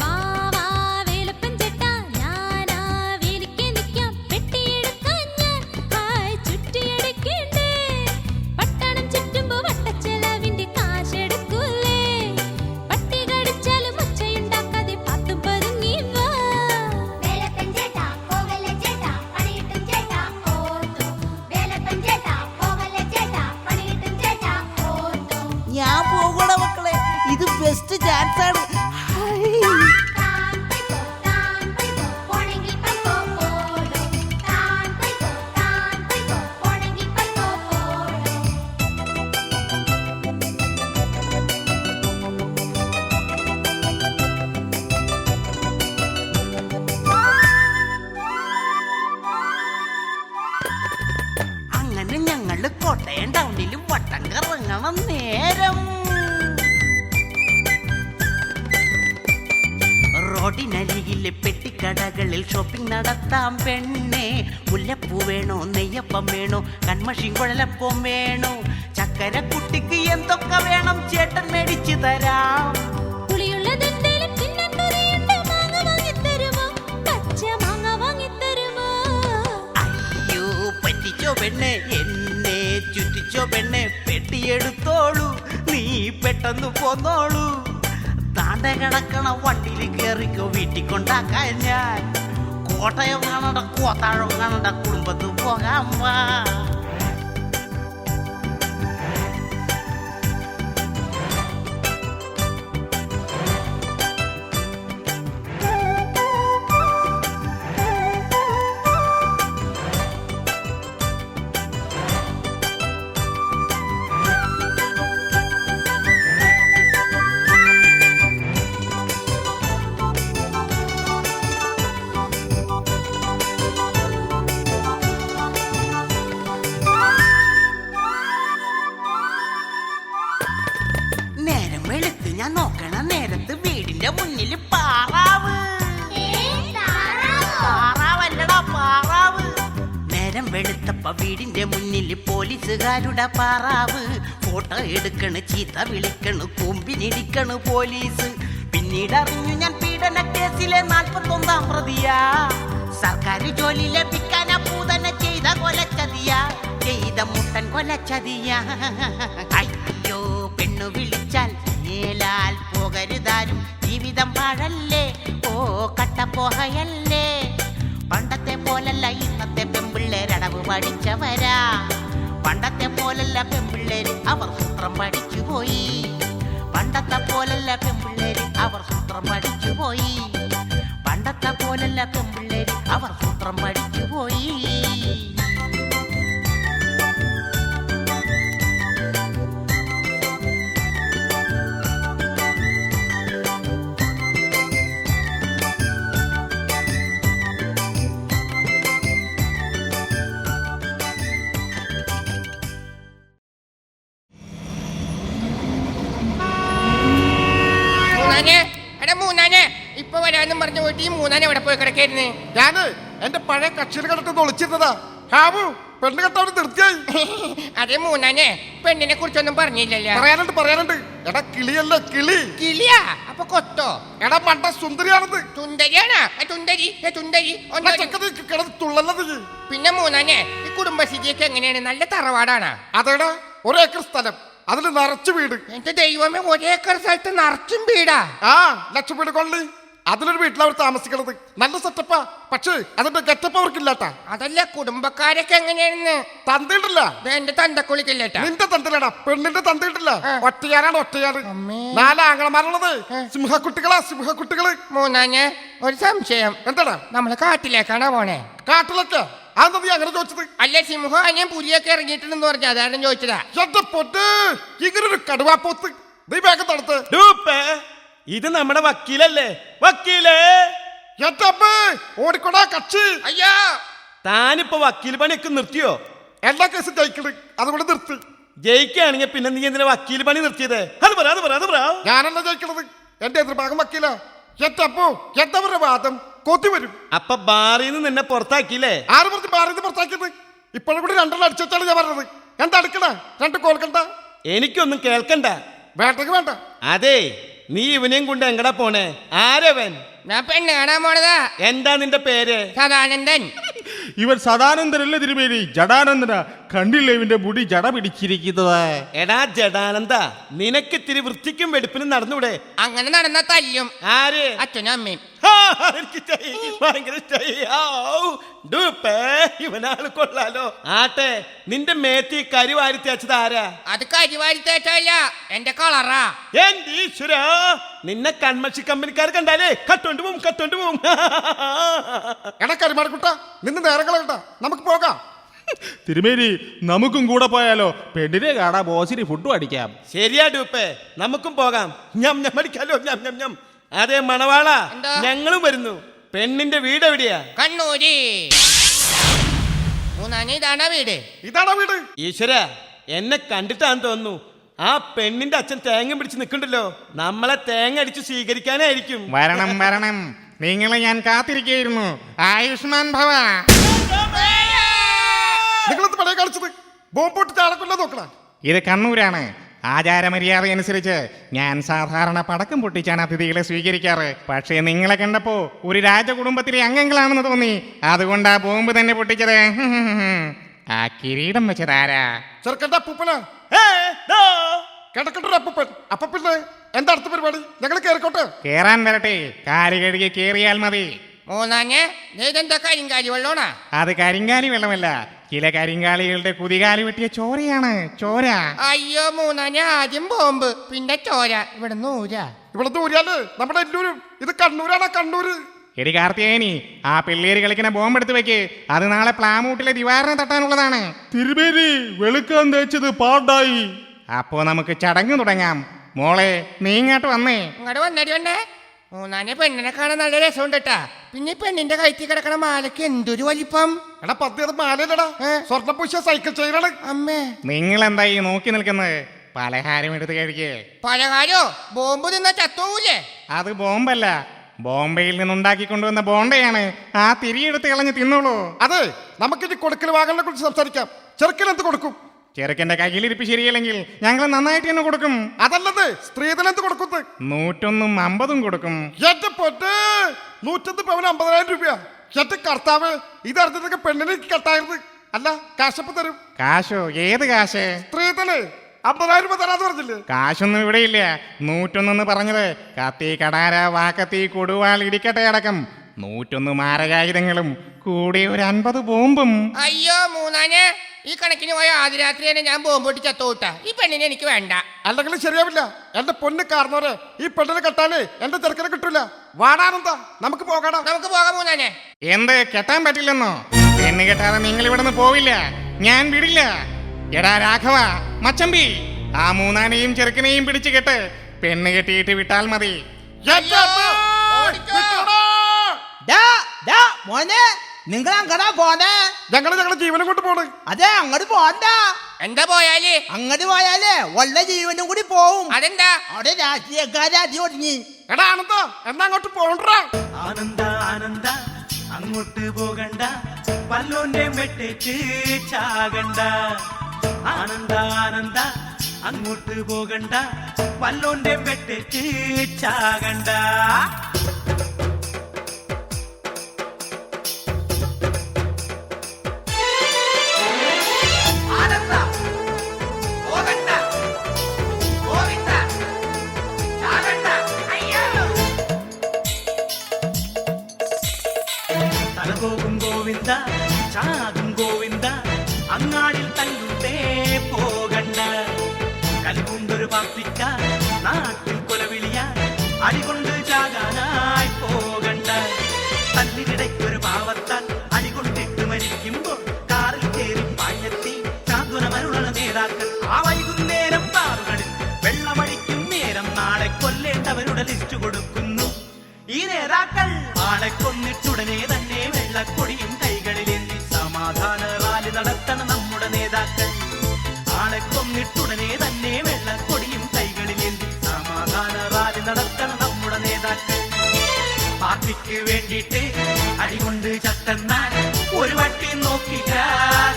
വാ വാ വേലപ്പൻ ചേട്ടാ ഞാനാ വേലിക്ക് നിൽക്കാം പെട്ടിയെടുക്കാൻ ഞാൻ ഹായ് ചുറ്റിയടിക്കണ്ടേ പട്ടണം ചുറ്റുമ്പോ വട്ടച്ചെലവിന്റെ കാശെടുക്കൂലേ പട്ടി കടിച്ചാലും ഒച്ചയുണ്ടാക്കാതെ പാത്തും പതുങ്ങി വാ. വേലപ്പൻ ചേട്ടാ പോകല്ലേ ചേട്ടാ പണിയിട്ടും ചേട്ടാ ഓട്ടോ വേലപ്പൻ ചേട്ടാ പോകല്ലേ ചേട്ടാ പണിയിട്ടും ചേട്ടാ ഓട്ടോ ഞാൻ പോകണ മക്കളെ, ഇത് ബെസ്റ്റ് ചാൻസ് ആണ്. താൻ പോയിക്കോ പോണെങ്കിൽ പോയിക്കോ പോടോ താൻ പോയിക്കോ പോണെങ്കിൽ പോയിക്കോ പോടോ. അങ്ങനെ ഞങ്ങള് കോട്ടയം ടൗണിൽ വട്ടം കറങ്ങണം നേരം. റോഡിനരികിലെ പെട്ടിക്കടകളിൽ ഷോപ്പിംഗ് നടത്താം പെണ്ണെ. മുല്ലപ്പൂ വേണോ, നെയ്യപ്പം വേണോ, കൺമഷി കുഴലപ്പം വേണോ, ചക്കര കുട്ടിക്ക് എന്തൊക്കെ വേണം ചേട്ടൻ മേടിച്ചു തരാം. പുളിയുള്ളതെന്തേലും തിന്നാൻ കൊതിയുണ്ട് മാങ്ങ വാങ്ങിത്തരുമോ പച്ച മാങ്ങ വാങ്ങിത്തരുമോ. അയ്യോ പറ്റിച്ചോ പെണ്ണെ, എന്നെ ചുറ്റിച്ചോ പെണ്ണെ, പെട്ടിയെടുത്തോളൂ നീ പെട്ടെന്ന് പോന്നോളൂ. താണ്ട കിടക്കണ വണ്ടിയിൽ കയറിക്കോ വീട്ടിൽ കൊണ്ടാക്കാൻ ഞാൻ. കോട്ടയം കാണണ്ട കോത്താഴം കാണണ്ട കുടുംബത്ത് പോകാൻ വാ. നേരം വെളുത്ത് ഞാൻ നോക്കണ നേരത്ത് വീടിന്റെ മുന്നിൽ പാറാവ്. പാറാവല്ലടാ പാറാവ്. നേരം വെളുത്തപ്പ വീടിന്റെ മുന്നിൽ പോലീസുകാരുടെ പാറാവ്. ഫോട്ടോ എടുക്കണ്, ചീത്ത വിളിക്കണ്, കൊമ്പിനിടിക്കണ് പോലീസ്. പിന്നീട് അറിഞ്ഞു ഞാൻ പീഡന കേസിലെ 41-ാം പ്രതിയാ. സർക്കാർ ജോലി ലഭിക്കാൻ പൂതന ചെയ്ത കൊലച്ചതിയാ, ചെയ്ത മുട്ടൻ കൊലച്ചതിയാ. അയ്യോ പെണ്ണു വിളിച്ചാൽ മേലാൽ പോകരുതാരും, ജീവിതം പാഴല്ലേ ഓ കട്ടപ്പോഹയല്ലേ. പണ്ടത്തെ പോലല്ല ഇന്നത്തെ പെമ്പിള്ളേരടവ് പഠിച്ചവരാ. പണ്ടത്തെ പോലല്ല പെമ്പിള്ളേര് അവർ സൂത്രം പഠിച്ചുപോയി. പണ്ടത്തെ പോലല്ല പെമ്പിള്ളേര് അവർ സൂത്രം പഠിച്ചുപോയി. പണ്ടത്തെ പോലല്ല പെമ്പിള്ളേര് അവർ സൂത്രം പഠിച്ചുപോയി. മൂന്നാനെ എടാ മൂന്നാനെ ഇപ്പൊ വരാനും പറഞ്ഞു പോയിട്ട് ഈ മൂന്നാനെ എവിടെ പോയി കിടക്കായിരുന്നു? ഞാന് എന്റെ പഴയ കക്ഷിയിൽ കണ്ടിട്ട് ഒളിച്ചിരുന്നതാ. ഹാബു പെണ്ണ് കെട്ടവര് നിർത്തിയായി. അതെ മൂന്നാനെ പെണ്ണിനെ കുറിച്ചൊന്നും പറഞ്ഞില്ലല്ലോ. പറയാനുണ്ട്. എടാ കിളിയല്ല കിളി. കിളിയാ? അപ്പൊ കൊത്തോ? എടാ മണ്ട സുന്ദരിയാണത്. തുണ്ടരിയാണോ? തുണ്ടരി തുണ്ടരി കിടന്ന് തുള്ളല്ലത്. പിന്നെ മൂന്നാനെ ഈ കുടുംബസ്ഥിതിയൊക്കെ എങ്ങനെയാണ്? നല്ല തറവാടാണ്. അതേടാ 1 ഏക്കർ സ്ഥലം, അതിൽ നിറച്ചു വീട്. എന്റെ ദൈവമേ, 1 ഏക്കർ സ്ഥലത്ത് നിറച്ചും വീടാ. ആ ലക്ഷം വീട് കൊള്ളി. അതിലൊരു വീട്ടിലവർ താമസിക്കണത്. നല്ല സെറ്റപ്പാ, പക്ഷേ അതിന്റെ ഗെറ്റപ്പ് അവർക്കില്ലാട്ടാ. അതല്ല കുടുംബക്കാരൊക്കെ എങ്ങനെയാണെന്ന്. തന്തയിട്ടില്ല. എന്റെ തന്തക്കുളിക്കില്ലേട്ടാ. നിന്റെ തന്തയിലടാ, പെണ്ണിന്റെ തന്തയിട്ടില്ല. ആ. ഒറ്റയാനാണ് ഒറ്റയാട്. അമ്മേ. 4 ആങ്ങളമാരുള്ളത്. സിംഹക്കുട്ടികളാ സിംഹക്കുട്ടികള്. മൂന്നാനെ ഒരു സംശയം. എന്താടാ നമ്മള് കാട്ടിലേക്കാണോ പോണേ? കാട്ടിലൊക്കെ അതെന്താ നീ അങ്ങനെ ചോദിച്ചത്? അല്ല സിംഹം അനിയൻ പുലിയൊക്കെ ഇറങ്ങിയിട്ടുണ്ടെന്ന് പറഞ്ഞു, അതാണ് ചോദിച്ചതാ. എന്റെ പൊട്ട്, ഇങ്ങനൊരു കടുവാപ്പോത്ത് നീ വേഗം തടുത്ത്. ഇത് നമ്മുടെ വക്കീലല്ലേ? വക്കീലേ എന്റെ അമ്മേ, ഓടിക്കൊടാ കക്ഷി. അയ്യോ താനിപ്പോ വക്കീൽ പണിയൊക്കെ നിർത്തിയോ? എല്ലാ കേസും ജയിക്കണ്, അതുകൊണ്ട് നിർത്തി. ജയിക്കുകയാണെങ്കിൽ പിന്നെ നീ എന്തിനാ വക്കീൽ പണി നിർത്തിയത്? അത് പറ. ഞാനല്ല ജയിക്കണത്, എന്റെ എതിർഭാഗം വക്കീല. എന്റെ അപ്പോ എന്തവരുടെ വാദം കൊത്തി വരും. അപ്പൊ ബാറിൽ നിന്ന് നിന്നെ പുറത്താക്കിയില്ലേ? ആര് പറഞ്ഞ് മാറിയത് പുറത്താക്കിയത്? ഇപ്പോഴും കൂടി രണ്ടെണ്ണം അടിച്ചാണ് ഞാൻ പറഞ്ഞത്. എന്താ അടിക്കണ? രണ്ട് കോൽക്കണ്ട. എനിക്കൊന്നും കേൾക്കണ്ട. വേണ്ടെങ്കിൽ വേണ്ട. അതെ, നീ ഇവനെയും കൊണ്ട് എങ്ങടാ പോണേ? ആരവൻ? ഞാൻ പെണ്ണ് കാണാൻ പോണതാ. എന്താ നിന്റെ പേര്? സദാനന്ദൻ. ഇവൻ സദാനന്ദനല്ലേ തിരുമേനി? ജഡാനന്ദനാ. കണ്ടില്ലേ ഇവന്റെ മുടി ജട പിടിച്ചിരിക്കുന്നത്? എടാ ജഡാനന്ദ, നിനക്ക് ഇത്തിരി വൃത്തിക്കും വെടുപ്പിനും നടന്നൂടെ? അങ്ങനെ നടന്ന തല്ലും. ആര്? അച്ഛനും അമ്മയും. ആ, എനിക്ക് ഇഷ്ടായി. ഭയങ്കര ഇഷ്ടായി. ഡൂപ്പേ, ഇവനാള് കൊള്ളാലോ. ആട്ടെ, നിന്റെ മേത്തി കരി വാരി തേച്ചത് ആരാ? അത് കരിവാരി തേറ്റല്ല, എന്റെ കളറാ. എന്റെ ഈശ്വരാ, നിന്നെ കൺമഷി കമ്പനിക്കാർ കണ്ടാലേ കട്ടോണ്ട് പോവും, കട്ടോണ്ട് പോവും. എടാ കരിമാടിക്കുട്ട, നിന്ന് നേരം കളയണ്ട, നമുക്ക് പോകാം. തിരുമേനി, നമുക്കും കൂടെ പോയാലോ? പെണ്ണിനെ കാണാൻ ബോസിന് ഫുഡും അടിക്കാം. ശരിയാ ഡൂപ്പേ, നമുക്കും പോകാം. ഞം ഞം അടിക്കാലോ, ഞം ഞം ഞം. അതെ മണവാള, എന്താ? ഞങ്ങളും വരുന്നു. പെണ്ണിന്റെ വീട് എവിടെയാ? കണ്ണൂര്. മൂന്നാന് ഇതാണാ വീട്. ഇതാണോ വീട്? ഈശ്വര, എന്നെ കണ്ടിട്ടാന്ന് തോന്നുന്നു. ആ പെണ്ണിന്റെ അച്ഛൻ തേങ്ങ പിടിച്ച് നിൽക്കണ്ടല്ലോ. നമ്മളെ തേങ്ങ അടിച്ച് സ്വീകരിക്കാനായിരിക്കും. വരണം വരണം, നിങ്ങളെ ഞാൻ കാത്തിരിക്കുകയായിരുന്നു. ആയുഷ്മാൻ ഭവ. നിങ്ങളെന്ത് പടയെ കാണിച്ചത്? ബോംബ് പൊട്ടിച്ച് ആളെ കൊല്ലാൻ നോക്കണ? ഇത് കണ്ണൂരാണ്. ആചാരമര്യാദ അനുസരിച്ച് ഞാൻ സാധാരണ പടക്കം പൊട്ടിച്ചാണ് അതിഥികളെ സ്വീകരിക്കാറ്. പക്ഷേ നിങ്ങളെ കണ്ടപ്പോ ഒരു രാജകുടുംബത്തിലെ അംഗങ്ങളാണെന്ന് തോന്നി. അതുകൊണ്ട് ആ ബോംബ് തന്നെ പൊട്ടിച്ചത്. ആ കിരീടം വെച്ചതാരാ? ചെറുക്കന്റെ അപ്പൂപ്പന. കിടക്കട്ടൊരു അപ്പൂപ്പൻ. അപ്പൊ പിന്നെ എന്താ അടുത്ത പരിപാടി? ഞങ്ങൾ കേറിക്കോട്ടെ. കേറാൻ വരട്ടെ, കാല് കഴുകി കേറിയാൽ മതി. മൂന്നാന് ഇതെന്താ കരിങ്കാലി വെള്ളോണാ? അത് കരിങ്കാലി വെള്ളമല്ല, ചില കരിങ്കാലികളുടെ കുതികാലി വെട്ടിയ ചോരയാണ്. ചോര. അയ്യോ മൂന്നാന്, ആദ്യം ബോംബ് പിന്നെ ചോര. ഇവിടെ നൂരാ. ഇവിടെ ദൂരാല് നമ്മുടെ എല്ലൂരും. ഇത് കണ്ണൂരാണ്, കണ്ണൂര്. എടി കാർത്തികേയനി, ആ പിള്ളേര് കളിക്കുന്ന ബോംബ് എടുത്ത് വെക്ക്. അത് നാളെ പ്ലാമൂട്ടിലെ ദിവാറിനെ തട്ടാനുള്ളതാണ്. തിരുമേനി, വെളുക്കാൻ തേച്ചത് പാടായി. അപ്പോ നമുക്ക് ചടങ്ങ് തുടങ്ങാം. മോളെ, നീ ഇങ്ങോട്ട് വന്നേ. ഇങ്ങോട്ട് വന്നടി വന്നേ. മൂന്നാന് പെണ്ണിനെ കാണാൻ നല്ല രസമുണ്ട് കേട്ടാ. പിന്നെ ഈ പെണ്ണിന്റെ കയറ്റി കിടക്കണ മാലയ്ക്ക് എന്തൊരു വലിപ്പം. എടാ പത്തി, അത് മാലയിലടാ, സ്വർണ്ണപൂശ സൈക്കിൾ ചെയിനാണ്. അമ്മേ, നിങ്ങൾ എന്താ ഈ നോക്കി നിൽക്കുന്നത്? പലഹാരം എടുത്ത് കഴിക്കേ. പലഹാരോ? ബോംബ് തിന്നാ ചത്തോവൂലേ? അത് ബോംബല്ല, ബോംബെയിൽ നിന്നുണ്ടാക്കിക്കൊണ്ടുവന്ന ബോണ്ടയാണ്. ആ തിരിയെടുത്ത് കളഞ്ഞ് തിന്നോളൂ. അതെ, നമുക്കിനി കൊടുക്കൽ വാങ്ങലിനെ കുറിച്ച് സംസാരിക്കാം. ചെറുക്കൻ എന്ത് കൊടുക്കും? ചെറുക്കന്റെ കയ്യിലിരിപ്പ് ശരിയല്ലെങ്കിൽ ഞങ്ങൾ നന്നായിട്ട് തന്നെ കൊടുക്കും. അതല്ലത്, സ്ത്രീധനം എന്ത് കൊടുക്കുന്നത്? 101 50 കൊടുക്കും. എന്റെ പൊട്ട്, 101 പവന് 50,000 രൂപ. എന്റെ കർത്താവ്, ഇതറിഞ്ഞിട്ടൊക്കെ പെണ്ണിനെ കെട്ടായിരുന്നു. അല്ല, കാശപ്പ് തരും. കാശോ? ഏത് കാശ്? സ്ത്രീധന് 50,000 രൂപ തരാന്ന് പറഞ്ഞില്ലേ? കാശൊന്നും ഇവിടെയില്ല. 101 പറഞ്ഞത് കത്തി, കടാര, വാക്കത്തി, കൊടുവാൾ, ഇടിക്കട്ടെ അടക്കം 101 മാരകായുധങ്ങളും കൂടി ഒരു 50 ബോംബും. അയ്യോ മൂന്നാന്, ഈ കണക്കിന് പോയ ആദ്യ രാത്രി തന്നെ ഞാൻ ബോംബ് പൊട്ടി ചത്തോട്ടാ. ഈ പെണ്ണിനെ എനിക്ക് വേണ്ട. അല്ലെങ്കിൽ ശരിയാവില്ല. എന്റെ പൊന്ന് കാരണവരെ, ഈ പെണ്ണിനെ കെട്ടാനേ എന്റെ ചെറുക്കനെ കിട്ടൂല. വാടാനെന്താ, നമുക്ക് പോകാടാ. നമുക്ക് പോകാം മൂന്നാനെ. എന്ത്, കെട്ടാൻ പറ്റില്ലെന്നോ? പെണ്ണ് കെട്ടാതെ നിങ്ങൾ ഇവിടെ നിന്ന് പോവില്ല. ഞാൻ വിടില്ല. എടാ രാഘവ, മച്ചമ്പി, ആ മൂന്നാനെയും ചെറുക്കനെയും പിടിച്ചു കെട്ട്. പെണ്ണ് കെട്ടിയിട്ട് വിട്ടാൽ മതി. എന്റെ അമ്മേ, വിട്ടോടാ. മോനെ, നിങ്ങൾ അങ്ങടാ പോന്നെ? ഞങ്ങളെ ജീവനം കൊണ്ട് പോണ്. അതെ, അങ്ങോട്ട് പോണ്ട. എന്താ പോയാല്? അങ്ങോട്ട് പോയാലേ വല്ല ജീവനും കൂടി പോവും. അതെന്താ? അവിടെ രാഷ്ട്രീയക്കാരെ അതി ഒടുങ്ങി. എടാ ആനന്ദ, എന്നാ അങ്ങോട്ട് പോണ്ടാ. ആനന്ദ ആനന്ദ, അങ്ങോട്ട് പോകണ്ട, പല്ലോന്റെ മെട്ടേറ്റ് ചാകണ്ട. ആനന്ദ ആനന്ദ, അങ്ങോട്ട് പോകണ്ട, പല്ലോന്റെ മെട്ടേറ്റ് ചാകണ്ട. തലപോകും ഗോവിന്ദ, ചാകും ഗോവിന്ദ, അങ്ങാടിൽ തല്ലുണ്ടേ പോകണ്ട. കലികൊണ്ടൊരു പാർട്ടിക്ക നാട്ടിൽ കൊലവിളിയ, അടികൊണ്ട് ചാകാനായി പോകണ്ട. തല്ലിനിടയ്ക്കൊരു പാവത്താൽ അടികൊണ്ടിട്ട് മരിക്കുമ്പോൾ കാറിൽ കയറി പാഞ്ഞെത്തി ചാതുരമരുള നേതാക്കൾ. ആ വൈകുന്നേരം കാറുകളിൽ വെള്ളമടിക്കും നേരം നാളെ കൊല്ലേണ്ടവരുടെ ലിസ്റ്റ് കൊടുക്കുന്നു ഈ നേതാക്കൾ. ആളെ കൊന്നിട്ടുടനെ തന്നെ വെള്ളക്കൊടിയും കൈകളിലേന്തി സമാധാന റാലി നടത്തണ നമ്മുടെ നേതാക്കൾ. ആളെ കൊന്നിട്ടുടനെ തന്നെ വെള്ളക്കൊടിയും കൈകളിലേന്തി സമാധാന റാലി നടത്തണ നമ്മുടെ നേതാക്കൾ. പാർട്ടിക്ക് വേണ്ടിയിട്ട് അടികൊണ്ട് ചത്തെന്നാൽ ഒരു വട്ടി നോക്കില്ല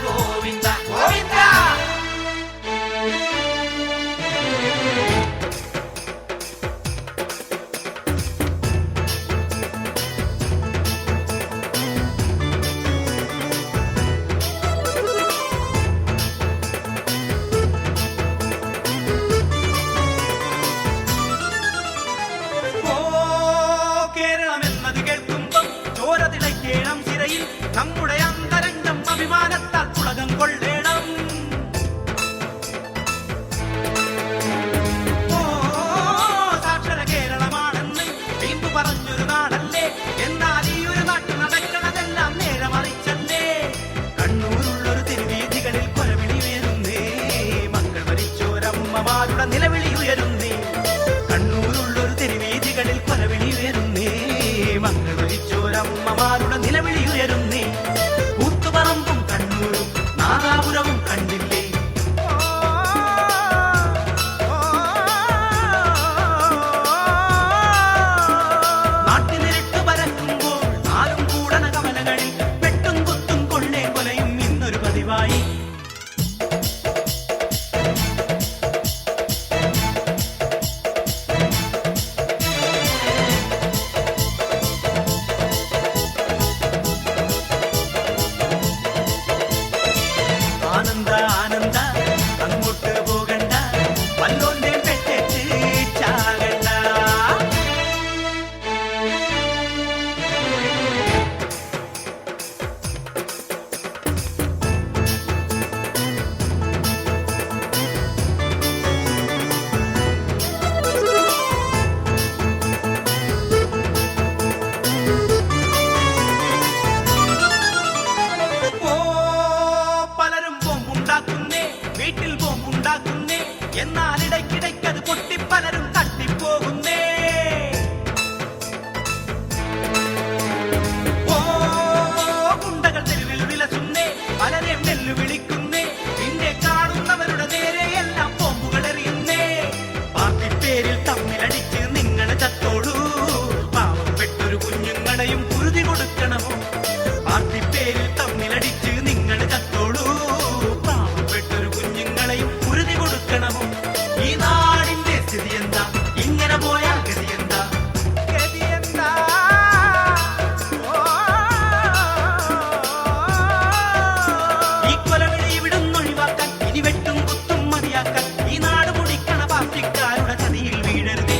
ഗോവിന്ദ ഗോവിന്ദ. നമ്മുടെ അന്തരംഗം അഭിമാനത്താൽ പുളകം കൊള്ളേണം. ഓ സാക്ഷര കേരളമാണെന്ന് വീമ്പ് പറഞ്ഞൊരു നാടല്ലേ, എന്നാൽ ഈ ഒരു നാട്ടിൽ നടക്കണതെല്ലാം നേരെ മറിച്ചല്ലേ. കണ്ണൂരുള്ളൊരു തിരുവീഥികളിൽ കൊലവിളി ഉയരുന്നേ, മക്കൾ മരിച്ചോരമ്മമാരുടെ നിലവിളി ഉയരുന്നേ. കണ്ണൂരുള്ളൊരു തിരുവീഥികളിൽ കൊലവിളി ഉയരുന്നേ, മക്കൾ മരിച്ചോരമ്മമാരുടെ നിലവിളി ഉയരുന്നേ. കൂത്തുപറമ്പും കണ്ണൂരും നാദാപുരവും കണ്ടില്ലേ. നാട്ടിനിരട്ട് പരക്കുമ്പോൾ നാലും കൂടന കമലകളിൽ വെട്ടും കുത്തും കൊള്ളേ കൊലയും ഇന്നൊരു പതിവായി. ആനന്ദ ആനന്ദ അങ്ങോട്ട് പോകണ്ട, വല്ലോന്റെ പെട്ടേറ്റ് ചാകണ്ട. ഓ പലരും ബോംബുണ്ടാക്കുന്നേ, വീട്ടിൽ ബോംബുണ്ടാക്കുന്നേ, എന്നാൽ ഇടയ്ക്കിടയ്ക്കത് പൊട്ടി പലരും തട്ടിപ്പോകുന്നേ. ഓ ഗുണ്ടകൾ തെരുവിൽ വിലസുന്നേ, പലരെയും വെല്ലുവിളിക്കുന്നേ, പിന്നെ കാണുന്നവരുടെ നേരെ എല്ലാം ബോംബുകൾ എറിയുന്നേ. പാർട്ടി പേരിൽ തമ്മിലടിച്ച് നിങ്ങൾ ചത്തോളൂ, പാവപ്പെട്ടൊരു കുഞ്ഞുങ്ങളെയും കുരുതി കൊടുക്കണമോ. പാർട്ടി പേരിൽ തമ്മിലടിച്ച് നിങ്ങൾ ചത്തോളൂ, പാവപ്പെട്ടൊരു കുഞ്ഞുങ്ങളെയും കുരുതി കൊടുക്കണമോ. ഈ നാടിന്റെ സ്ഥിതി എന്താ, ഇങ്ങനെ പോയാൽ ഗതി എന്താ, ഗതി എന്താ. ഈ കൊലവിളി ഇവിടുന്ന് ഒഴിവാക്കാൻ, ഇനി വെട്ടും കുത്തും മതിയാക്കാൻ, ഈ നാട് മുടിക്കണ പാർട്ടിക്കാരുടെ ചതിയിൽ വീഴരുതേ.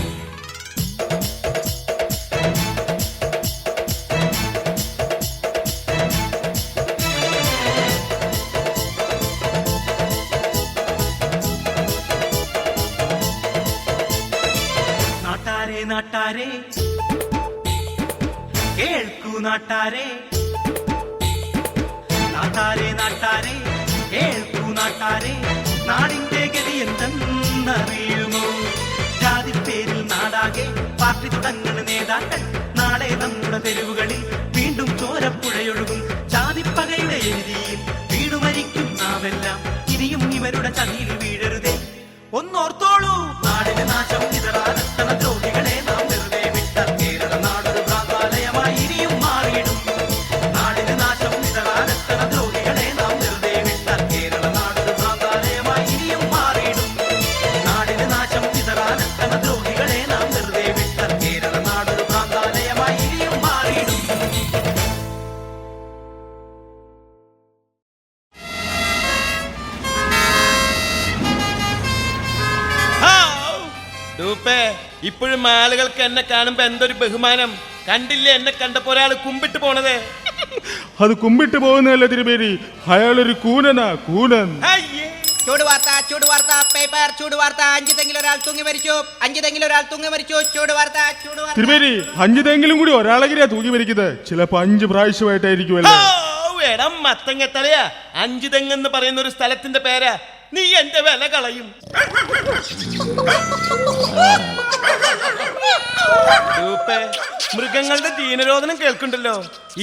നാട്ടാരെ നാട്ടാരെ കേൾക്കൂ നാട്ടാരെ, നാട്ടാരെ നാട്ടാരെ കേൾക്കൂ നാട്ടാരെ, നാടിന്റെ ഗതി എന്തെന്നറിയുമോ. ജാതിപ്പേരിൽ നാടാകെ പാർട്ടി തുടങ്ങണ നേതാക്കൾ, നാളെ നമ്മുടെ തെരുവുകളിൽ വീണ്ടും ചോരപ്പുഴയൊഴുകും. ജാതിപ്പകയുടെ എഴുതിയിൽ വീടുമരിക്കും നാമെല്ലാം, ഇനിയും ഇവരുടെ ചതിയിൽ വീഴരുതേ. ഒന്നോർത്തോളൂ, നാടിന് നാശം ഇതറാനെത്തണ ദ്രോഹികളെ നാം വെറുതെ വിട്ട കേരള നാടൊരു ഭ്രാന്താലയമായി ഇനിയും മാറിയിടും. നാടിന് നാശം ഇതറാനെത്തണ ദ്രോഹികളെ നാം വെറുതെ വിട്ട കേരള നാടൊരു ഭ്രാന്താലയമായി ഇനിയും മാറിയിടും. നാടിന് നാശം ഇതറാനെത്തണ ദ്രോഹികളെ നാം വെറുതെ വിട്ട കേരള നാടൊരു ഭ്രാന്താലയമായി ഇനിയും മാറിയിടും. ഇപ്പോഴും ആളുകൾക്ക് എന്നെ കാണുമ്പോ എന്തൊരു ബഹുമാനം. കണ്ടില്ലേ എന്നെ കണ്ടപ്പോ ഒരാൾ കുമ്പിട്ട് പോണത്. അത് കുമ്പിട്ട് പോകുന്നതല്ല തിരുമേനി, അയാളൊരു കൂനനാ, കൂനൻ. ചൂടുവാർത്ത പേപ്പർ ചൂടുവാർത്ത. 5 തെങ്ങിൽ ഒരാൾ തൂങ്ങി മരിച്ചു, 5 തെങ്ങിൽ ഒരാൾ തൂങ്ങി മരിച്ചു. ചൂടുവാർത്ത. തിരുമേനി 5 തെങ്കിലും കൂടി ഒരാളെങ്ങനെയാ തൂങ്ങി മരിക്കുന്നത്? ചിലപ്പോ 5 പ്രാവശ്യമായിട്ടായിരിക്കുമല്ലോ. എടം മത്തങ്ങത്തലയാ, 5 തെങ്ങെന്ന് പറയുന്ന ഒരു സ്ഥലത്തിന്റെ പേരാ. നീ എന്റെ വില കളയും. മൃഗങ്ങളുടെ ദീനരോധനം കേൾക്കുന്നുണ്ടല്ലോ.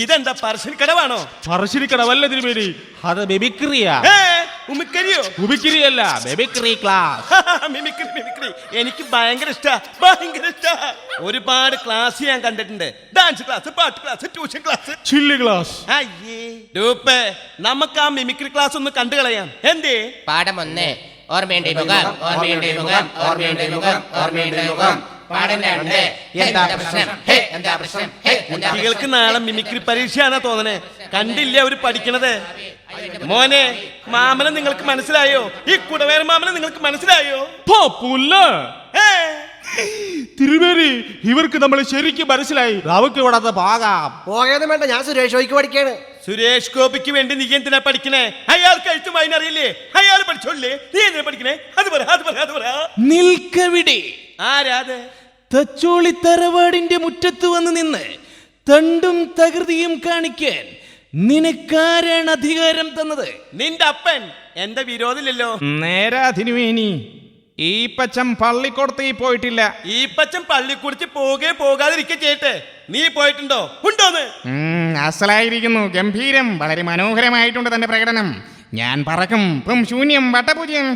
ഇതെന്താ പറശ്ശിനിക്കടവാണോ? പറശ്ശിനിക്കടവല്ല തിരുമേനി, അത് ബെബിക്രിയ. ഉമിക്കരിയോ? ഉമിക്കിരിയല്ല, ബേബിക്രി ക്ലാസ്. മിമിക്രി മിമിക്രി എനിക്ക് ഭയങ്കര ഇഷ്ടാ, ഭയങ്കര ഇഷ്ടാ. ഒരുപാട് ക്ലാസ് ഞാൻ കണ്ടിട്ടുണ്ട്. ഡാൻസ് ക്ലാസ്, പാട്ട് class, tuition class, chilli class. അയ്യേ ഡൂപ്പേ, നമുക്ക് ആ മിമിക്രി ക്ലാസ് ഒന്ന് കണ്ടു കളയാം. എന്തേ? പാഠം 1 ഓർമ്മയുണ്ട് മുഖം, ഓർമ്മയുണ്ട് മുഖം, ഓർമ്മയുണ്ട് മുഖം, ഓർമ്മയുണ്ട് മുഖം. പാഠം 2 എന്താ പ്രശ്നം, ഹേ എന്താ പ്രശ്നം, ഹേ എന്താ കുട്ടികൾക്ക് നാളെ മിമിക്രി പരീക്ഷയാണെന്നാ തോന്നണേ. കണ്ടില്ല അവര് പഠിക്കണത്. മോനെ, മാമനെ നിങ്ങൾക്ക് മനസ്സിലായോ? ഈ കുടവേര മാമനെ നിങ്ങൾക്ക് മനസ്സിലായോ? തിരുമേനി, ഇവർക്ക് നമ്മൾ ശരിക്കും മനസ്സിലായി. നമുക്ക് ഇവിടെ പോകാം. പോകാതെ വേണ്ട, ഞാൻ സുരേഷ് ഗോപിക്ക് പഠിക്കാണ്. സുരേഷ് ഗോപിക്ക് വേണ്ടി നീ എന്തിനാ പഠിക്കണേ? അയാൾക്ക് എഴുത്തും വായന അറിയില്ലേ? അയാൾ പഠിച്ചോല്ലേ? നീ എന്തിനാ പഠിക്കണേ? അത് പറ. നിൽക്കവിടെ. ആരാത്? തച്ചോളി തറവാടിന്റെ മുറ്റത്ത് വന്ന് നിന്ന് തണ്ടും തകൃതിയും കാണിക്കാൻ നിനക്കാരാണ് അധികാരം തന്നത്? നിന്റെ അപ്പൻ. എന്റെ വിരോധമില്ലല്ലോ. നേരാ തിരുമേനി, ഈ പച്ചം പള്ളിക്കൂടത്തിൽ പോയിട്ടില്ല. ഈ പച്ചൻ പള്ളിക്കുടിച്ച് പോകാതിരിക്കെ ചെയ്യട്ടെ. നീ പോയിട്ടുണ്ടോ? ഉണ്ടോന്ന്? അസലായിരിക്കുന്നു, ഗംഭീരം, വളരെ മനോഹരമായിട്ടുണ്ട് തന്റെ പ്രകടനം. ഞാൻ പറക്കും, ശൂന്യം, വട്ടപൂജ്യം.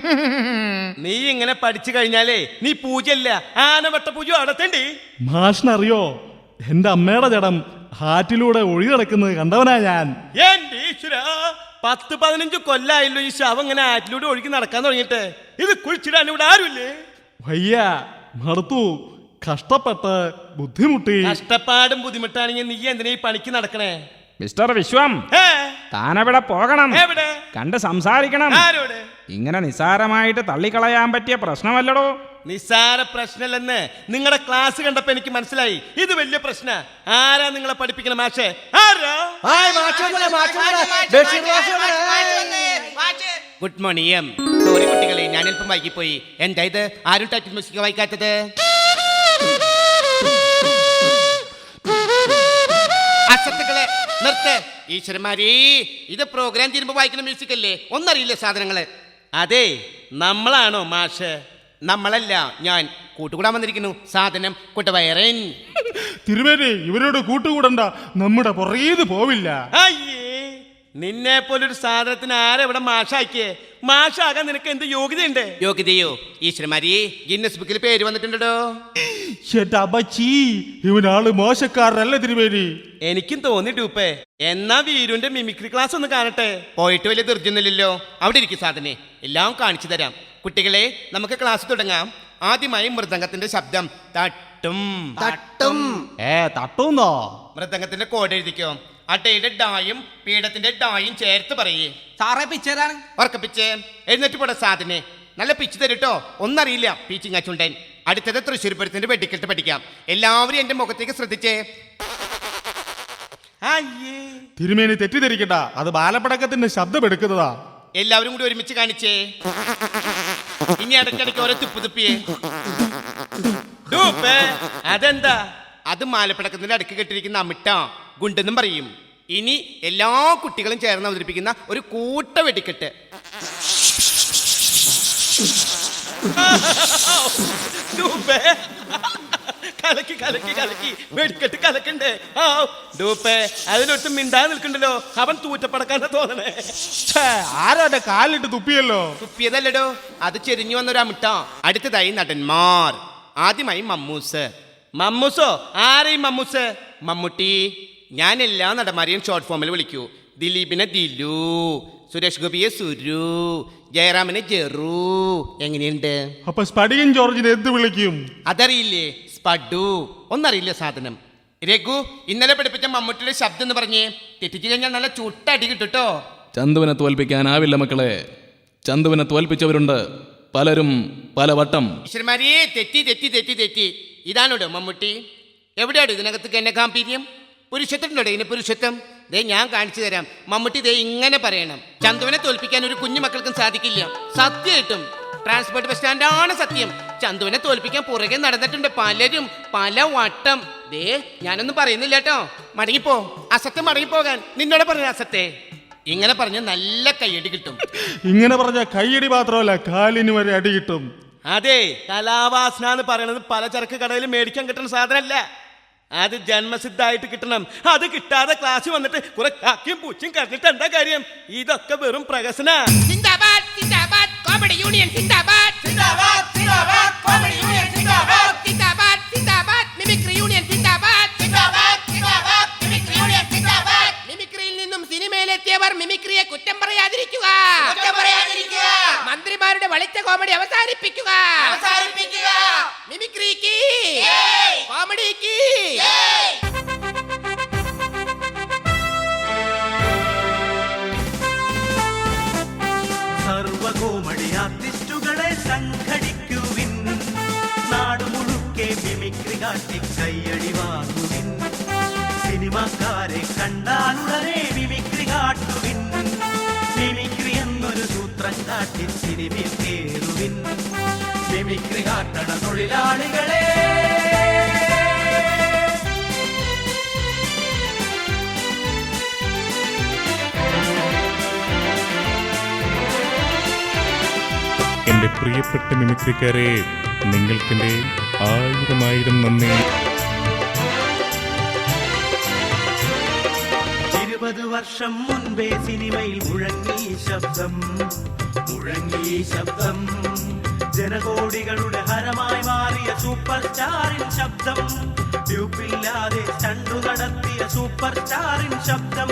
നീ ഇങ്ങനെ പഠിച്ചു കഴിഞ്ഞാലേ നീ പൂജയല്ല, ആനവട്ട പൂജ നടത്തേണ്ടി. മാഷിനറിയോ, എന്റെ അമ്മയുടെ ജഡം ഹാറ്റിലൂടെ ഒഴി നടക്കുന്നത് കണ്ടവനാ ഞാൻ. എന്റെ ഈശ്വരാ, 10-15 കൊല്ലായല്ലോ ഈ ശവം ഇങ്ങനെ ആറ്റിലൂടെ ഒഴുകി നടക്കാൻ തുടങ്ങിയിട്ട്. ഇത് കുഴിച്ചിടാൻ ഇവിടെ ആരുമില്ലേ? വയ്യ, മടുത്തു, കഷ്ടപ്പെട്ട് ബുദ്ധിമുട്ടി. കഷ്ടപ്പാടും ബുദ്ധിമുട്ടാണെങ്കിൽ നീ എന്തിനാ ഈ പണിക്ക് നടക്കണേ? മിസ്റ്റർ വിശ്വം, താനെവിടെ പോകണം? എവിടെ? കണ്ട് സംസാരിക്കണം. ആരോട്? ഇങ്ങനെ നിസാരമായിട്ട് തള്ളിക്കളയാൻ പറ്റിയ പ്രശ്നമല്ലടോ. നിസാര പ്രശ്നമല്ലെന്ന് നിങ്ങളുടെ ക്ലാസ് കണ്ടപ്പോ എനിക്ക് മനസ്സിലായി. ഇത് വലിയ പ്രശ്ന. ആരാ നിങ്ങളെ പഠിപ്പിക്കണ മാഷേ? ആരാ? Good morning. സോറി കുട്ടികളെ, ഞാൻ അല്പം വൈകിപ്പോയി. എന്താ ഇത്? ആരും ടൈറ്റിൽ മ്യൂസിക് വായിക്കാത്തത്? അസത്തുക്കളെ നിർത്ത്. ഈശ്വരന്മാരേ, ഇത് പ്രോഗ്രാം ചെയ്യുമ്പോ വായിക്കുന്ന മ്യൂസിക് അല്ലേ? ഒന്നറിയില്ല സാധനങ്ങള്. അതെ, നമ്മളാണോ മാഷ്? നമ്മളല്ല, ഞാൻ കൂട്ടുകൂടാൻ വന്നിരിക്കുന്നു. സാധനം കുട്ടവയറൻ. തിരുമേനി, ഇവരോട് കൂട്ടുകൂടണ്ട, നമ്മുടെ പുറകേത് പോവില്ല. അയ്യേ, നിന്നെ പോലൊരു സാധനത്തിന് ആരെവിടെ മാഷാക്കിയേ? മാഷാകാൻ നിനക്ക് എന്ത് യോഗ്യതയുണ്ട്? യോഗ്യതയോ? ഈശ്വരന്മാരി, ഗിന്നസ് ബുക്കിൽ പേര് വന്നിട്ടുണ്ടോ? ഇവനാള് മോശക്കാരനല്ല തിരുമേനി. എനിക്കും തോന്നി ഡൂപ്പേ. എന്നാ വീരുന്റെ മിമിക്രി ക്ലാസ് ഒന്ന് കാണട്ടെ. പോയിട്ട് വലിയ തീർച്ചയൊന്നുമില്ലല്ലോ. അവിടെ ഇരിക്കും സാധനെ, എല്ലാം കാണിച്ചു തരാം. കുട്ടികളെ, നമുക്ക് ക്ലാസ് തുടങ്ങാം. ആദ്യമായി മൃദംഗത്തിന്റെ ശബ്ദം തട്ടും. തട്ടുന്നോ? മൃദംഗത്തിന്റെ കോഡ് എഴുതിക്കോ. അടയുടെ ഡായും പീഠത്തിന്റെ ഡായും ചേർത്ത് പറയേ. സാറേ പിച്ചേതാണ്. ഉറക്കപ്പിച്ച് എഴുന്നേറ്റ് പോട സാധനെ. നല്ല പിച്ച് തരുട്ടോ. ഒന്നറിയില്ല പീച്ചിങ്ങാച്ചുണ്ടൻ. അടുത്തത് തൃശ്ശൂർ പൂരത്തിന്റെ വെടിക്കെട്ട് പഠിക്കാം. എല്ലാവരും എന്റെ മുഖത്തേക്ക് ശ്രദ്ധിച്ചേ. തിരുമേനി തെറ്റിദ്ധരിക്കണ്ട, അത് ബാലപ്പടക്കത്തിന്റെ ശബ്ദം എടുക്കുന്നതാ. എല്ലാവരും കൂടി ഒരുമിച്ച് കാണിച്ചേ. ഇനി ഇടയ്ക്കിടയ്ക്ക് ഓരോ തുപ്പ് തുപ്പിയേ. അതെന്താ? അത് മാലപ്പടക്കത്തിന്റെ അടുക്ക് കെട്ടിരിക്കുന്ന അമിട്ട ഗുണ്ടെന്നും പറയും. ഇനി എല്ലാ കുട്ടികളും ചേർന്ന് അവതരിപ്പിക്കുന്ന ഒരു കൂട്ട വെടിക്കെട്ട്. കലക്കി കലക്കി കലക്കി വെടിക്കെട്ട് കലക്കണ്ടേ? അതിനൊട്ട് മിണ്ടാതെ നിൽക്കണ്ടല്ലോ. അവൻ തൂറ്റപ്പടക്കാനാ തോന്നണേ. ആരാ കാലിട്ട് തുപ്പിയല്ലോ? തുപ്പിയതല്ലടോ, അത് ചെരിഞ്ഞു വന്നൊരു അമിട്ട. അടുത്തതായി നടന്മാർ. ആദ്യമായി മമ്മൂസ്. മമ്മൂസോ? ആരെയും മമ്മൂസ്? മമ്മൂട്ടി. ഞാൻ എല്ലാ നടന്മാരെയും ഷോർട്ട് ഫോമിൽ വിളിക്കൂ. ദിലീപിനെ ദിലു, സുരേഷ് ഗോപിയെ സുരു, ജയറാമിനെ ജെറു. എങ്ങനെയുണ്ട്? അപ്പൊ സ്പടികൻ ജോർജിനെ എന്ത് വിളിക്കും? അതറിയില്ലേ? സ്പഡു. ഒന്നറിയില്ല സാധനം. രഘു, ഇന്നലെ പഠിപ്പിച്ച മമ്മൂട്ടിയുടെ ശബ്ദം എന്ന് പറഞ്ഞേ. തെറ്റിച്ച് കഴിഞ്ഞാൽ നല്ല ചുട്ടടി കിട്ടുട്ടോ. ചന്തുവിനെ തോൽപ്പിക്കാനാവില്ല മക്കളെ. ചന്തുവിനെ തോൽപ്പിച്ചവരുണ്ട് പലരും പലവട്ടം. ഈശ്വരന്മാരെ, തെറ്റി തെറ്റി തെറ്റി തെറ്റി. ഇതാണോടോ മമ്മൂട്ടി? എവിടെയാണോ ഇതിനകത്ത് എന്നെ ഗാംഭീര്യം? പുരുഷത്വത്തിനോടെ ഇതിന് പുരുഷത്വം. ദേ ഞാൻ കാണിച്ചു തരാം. മമ്മൂട്ടി ദേ ഇങ്ങനെ പറയണം. ചന്തുവിനെ തോൽപ്പിക്കാൻ ഒരു കുഞ്ഞു മക്കൾക്കും സാധിക്കില്ല. സത്യമായിട്ടും ട്രാൻസ്പോർട്ട് ബസ് സ്റ്റാൻഡാണ് സത്യം. ചന്തുവിനെ തോൽപ്പിക്കാൻ പുറകെ നടന്നിട്ടുണ്ട് പലരും പല വട്ടം. ദേ ഞാനൊന്നും പറയുന്നില്ല കേട്ടോ. മടങ്ങിപ്പോ. അസത്യം മടങ്ങിപ്പോകാൻ നിന്നോട് പറഞ്ഞ അസത്തെ. ഇങ്ങനെ പറഞ്ഞ നല്ല കൈയടി കിട്ടും. ഇങ്ങനെ പറഞ്ഞ കൈയടി മാത്രമല്ല, കാലിന് വരെ അടി കിട്ടും. അതെ, കലാവാസന എന്ന് പറയുന്നത് പലചരക്ക് കടയിൽ മേടിക്കാൻ കിട്ടുന്ന സാധനമല്ല. അത് ജന്മസിദ്ധമായിട്ട് കിട്ടണം. അത് കിട്ടാതെ ക്ലാസ് വന്നിട്ട് കുറെ കാക്കിയും പൂച്ചയും കറഞ്ഞിട്ട് എന്താ കാര്യം? ഇതൊക്കെ വെറും പ്രകസന. സിന്ദാബാദ് സിന്ദാബാദ് കോമഡി യൂണിയൻ സിന്ദാബാദ് സിന്ദാബാദ് സിന്ദാബാദ് കോമഡി യൂണിയൻ സിന്ദാബാദ് സിന്ദാബാദ് സിന്ദാബാദ് മിമിക്രി യൂണിയൻ സിന്ദാബാദ് സിന്ദാബാദ് സിന്ദാബാദ് മിമിക്രി യൂണിയൻ സിന്ദാബാദ്. മിമിക്രിയിൽ നിന്നും സിനിമയിലെത്തിയവർ മിമിക്രിയെ കുറ്റം പറയാതിരിക്കുക. മന്ത്രിമാരുടെ വളിച്ച കോമഡി അവസാനിപ്പിക്കുക. മിമിക്രിക്ക് കോമഡിക്ക് സർവകോമഡി ആർട്ടിസ്റ്റുകളെ സംഘടിക്കുവിൻ, നാട് മുഴുക്കെ മിമിക്രി കാട്ടി കയ്യടി വാങ്ങുവിൻ. സിനിമാക്കാരെ കണ്ടാലുടനെ മിമിക്രി കാട്ടുവിൻ, മിമിക്രി എന്നൊരു സൂത്രം കാട്ടി സിനിമയിൽ കേറുവിൻ. മിമിക്രി കാട്ടണ തൊഴിലാളികളെ എൻ്റെ പ്രിയപ്പെട്ട മിമിക്രിക്കാരെ, നിങ്ങൾക്കെൻ്റെ 1000 നന്ദി. 20 വർഷം മുൻപേ സിനിമയിൽ മുഴങ്ങി ശബ്ദം, ജനകോടികളുടെ ഹരമായി മാറിയ സൂപ്പർ സ്റ്റാറിൻ ശബ്ദം, ട്യൂബില്ലാതെ സ്റ്റണ്ടു നടത്തിയ സൂപ്പർ സ്റ്റാറിൻ ശബ്ദം,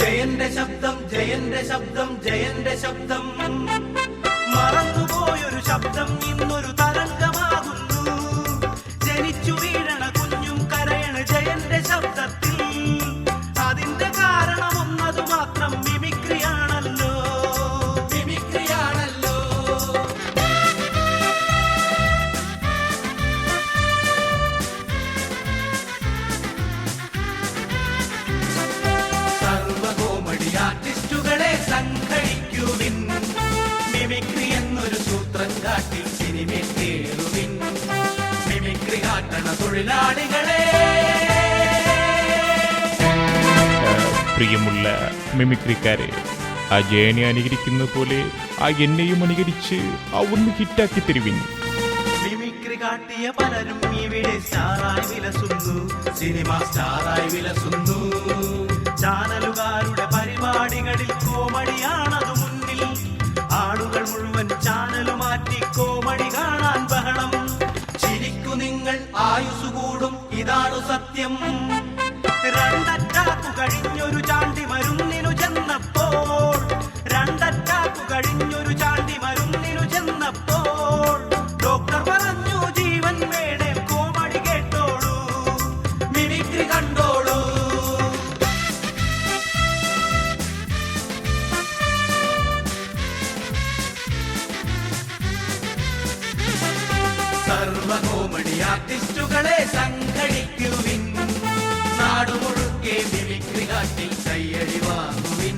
ജയന്റെ ശബ്ദം, ജയന്റെ ശബ്ദം, ജയന്റെ ശബ്ദം. മറന്നുപോയൊരു ശബ്ദം ഇന്നൊരു തരംഗമാകുന്നു, ജനിച്ചു വീഴണ കുഞ്ഞും കരയണ ജയന്റെ ശബ്ദത്തിൽ. അതിന്റെ കാരണം ഒന്നതു മാത്രം, മിമിക്രിയാണല്ലോ, മിമിക്രിയാണല്ലോ. സർവകോമഡി ആർട്ടിസ്റ്റുകളെ സംഘടിക്കുവിൻ, മിമിക്രി എന്നൊരു സൂത്രം കാട്ടി സിനിമയിൽ കേറുവിൻ. മിമിക്രി കാട്ടണ തൊഴിലാളികളെ. പ്രിയമുള്ള മിമിക്രിക്കാരെ, ആ ജയനെ അനുകരിക്കുന്ന പോലെ ആ എന്നെയും അനുകരിച്ച് ഒന്ന് ഹിറ്റാക്കി തരുവിൻ. മിമിക്രി കാട്ടിയ പലരും ഇവിടെ സ്റ്റാറായി വിലസുന്നു, സിനിമ സ്റ്റാറായി വിലസുന്നു. ചാനലുകാരുടെ പരിപാടികളിൽ കോമഡിയാണതു മുന്നിൽ, ആളുകൾ മുഴുവൻ ചാനലു മാറ്റി കോമഡി കാണാൻ ബഹളം. ചിരിക്കു നിങ്ങൾ, ആയുസ് കൂടും, ഇതാണു സത്യം. രണ്ടറ്റാക്കു കഴിഞ്ഞൊരു ചാണ്ടി മരുന്നിനു ചെന്നപ്പോൾ, രണ്ടറ്റാക്കു കഴിഞ്ഞൊരു ചാണ്ടി മരുന്നിനു ചെന്നപ്പോൾ, ഡോക്ടർ പറഞ്ഞു ജീവൻ വേണേ കോമഡി കേട്ടോളൂ, മിമിക്രി കണ്ടോളൂ. സർവകോമഡി ആർട്ടിസ്റ്റുകളെ സംഘടിക്കുവിൻ, നാടുമുഴുക്കെ മിമിക്രി കാട്ടി കയ്യടി വാങ്ങുവിൻ.